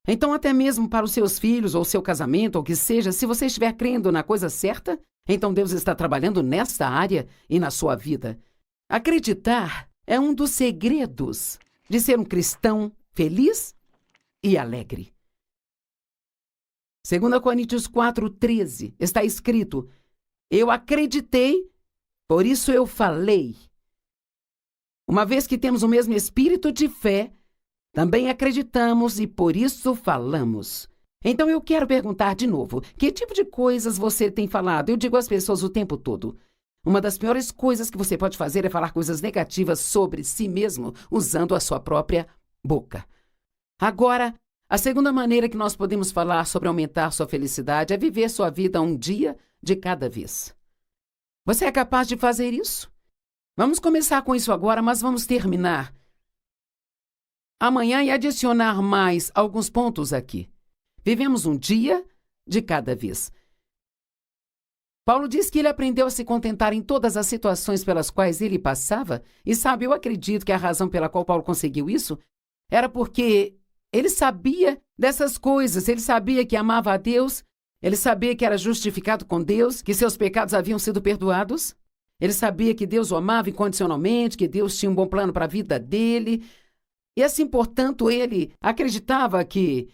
Então, até mesmo para os seus filhos ou seu casamento, ou o que seja, se você estiver crendo na coisa certa, então Deus está trabalhando nessa área e na sua vida. Acreditar é um dos segredos de ser um cristão feliz e alegre. 2 Coríntios 4:13 está escrito: eu acreditei, por isso eu falei. Uma vez que temos o mesmo espírito de fé, também acreditamos e por isso falamos. Então eu quero perguntar de novo, que tipo de coisas você tem falado? Eu digo às pessoas o tempo todo. Uma das piores coisas que você pode fazer é falar coisas negativas sobre si mesmo, usando a sua própria boca. Agora, a segunda maneira que nós podemos falar sobre aumentar sua felicidade é viver sua vida um dia de cada vez. Você é capaz de fazer isso? Vamos começar com isso agora, mas vamos terminar amanhã e adicionar mais alguns pontos aqui. Vivemos um dia de cada vez. Paulo diz que ele aprendeu a se contentar em todas as situações pelas quais ele passava, e sabe, eu acredito que a razão pela qual Paulo conseguiu isso era porque ele sabia dessas coisas, ele sabia que amava a Deus, ele sabia que era justificado com Deus, que seus pecados haviam sido perdoados, ele sabia que Deus o amava incondicionalmente, que Deus tinha um bom plano para a vida dele, e assim, portanto, ele acreditava que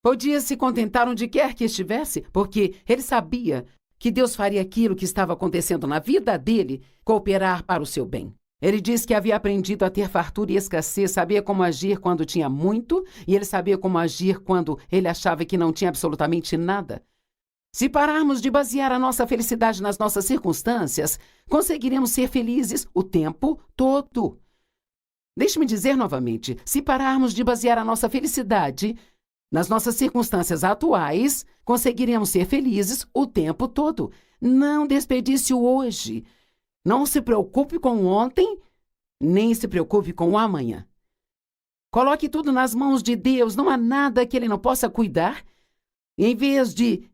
podia se contentar onde quer que estivesse, porque ele sabia que Deus faria aquilo que estava acontecendo na vida dele cooperar para o seu bem. Ele disse que havia aprendido a ter fartura e escassez, sabia como agir quando tinha muito, e ele sabia como agir quando ele achava que não tinha absolutamente nada. Se pararmos de basear a nossa felicidade nas nossas circunstâncias, conseguiremos ser felizes o tempo todo. Deixe-me dizer novamente, se pararmos de basear a nossa felicidade nas nossas circunstâncias atuais, conseguiremos ser felizes o tempo todo. Não desperdice o hoje. Não se preocupe com o ontem, nem se preocupe com o amanhã. Coloque tudo nas mãos de Deus, não há nada que Ele não possa cuidar. Em vez de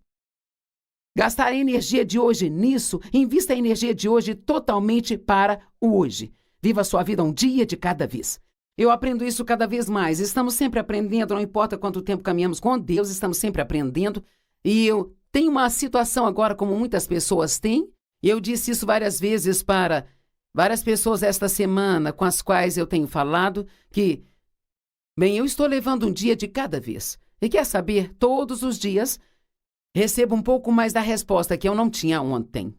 gastar a energia de hoje nisso, invista a energia de hoje totalmente para o hoje. Viva a sua vida um dia de cada vez. Eu aprendo isso cada vez mais. Estamos sempre aprendendo, não importa quanto tempo caminhamos com Deus, estamos sempre aprendendo. E eu tenho uma situação agora, como muitas pessoas têm, e eu disse isso várias vezes para várias pessoas esta semana com as quais eu tenho falado, que, bem, eu estou levando um dia de cada vez. E quer saber, todos os dias, recebo um pouco mais da resposta que eu não tinha ontem.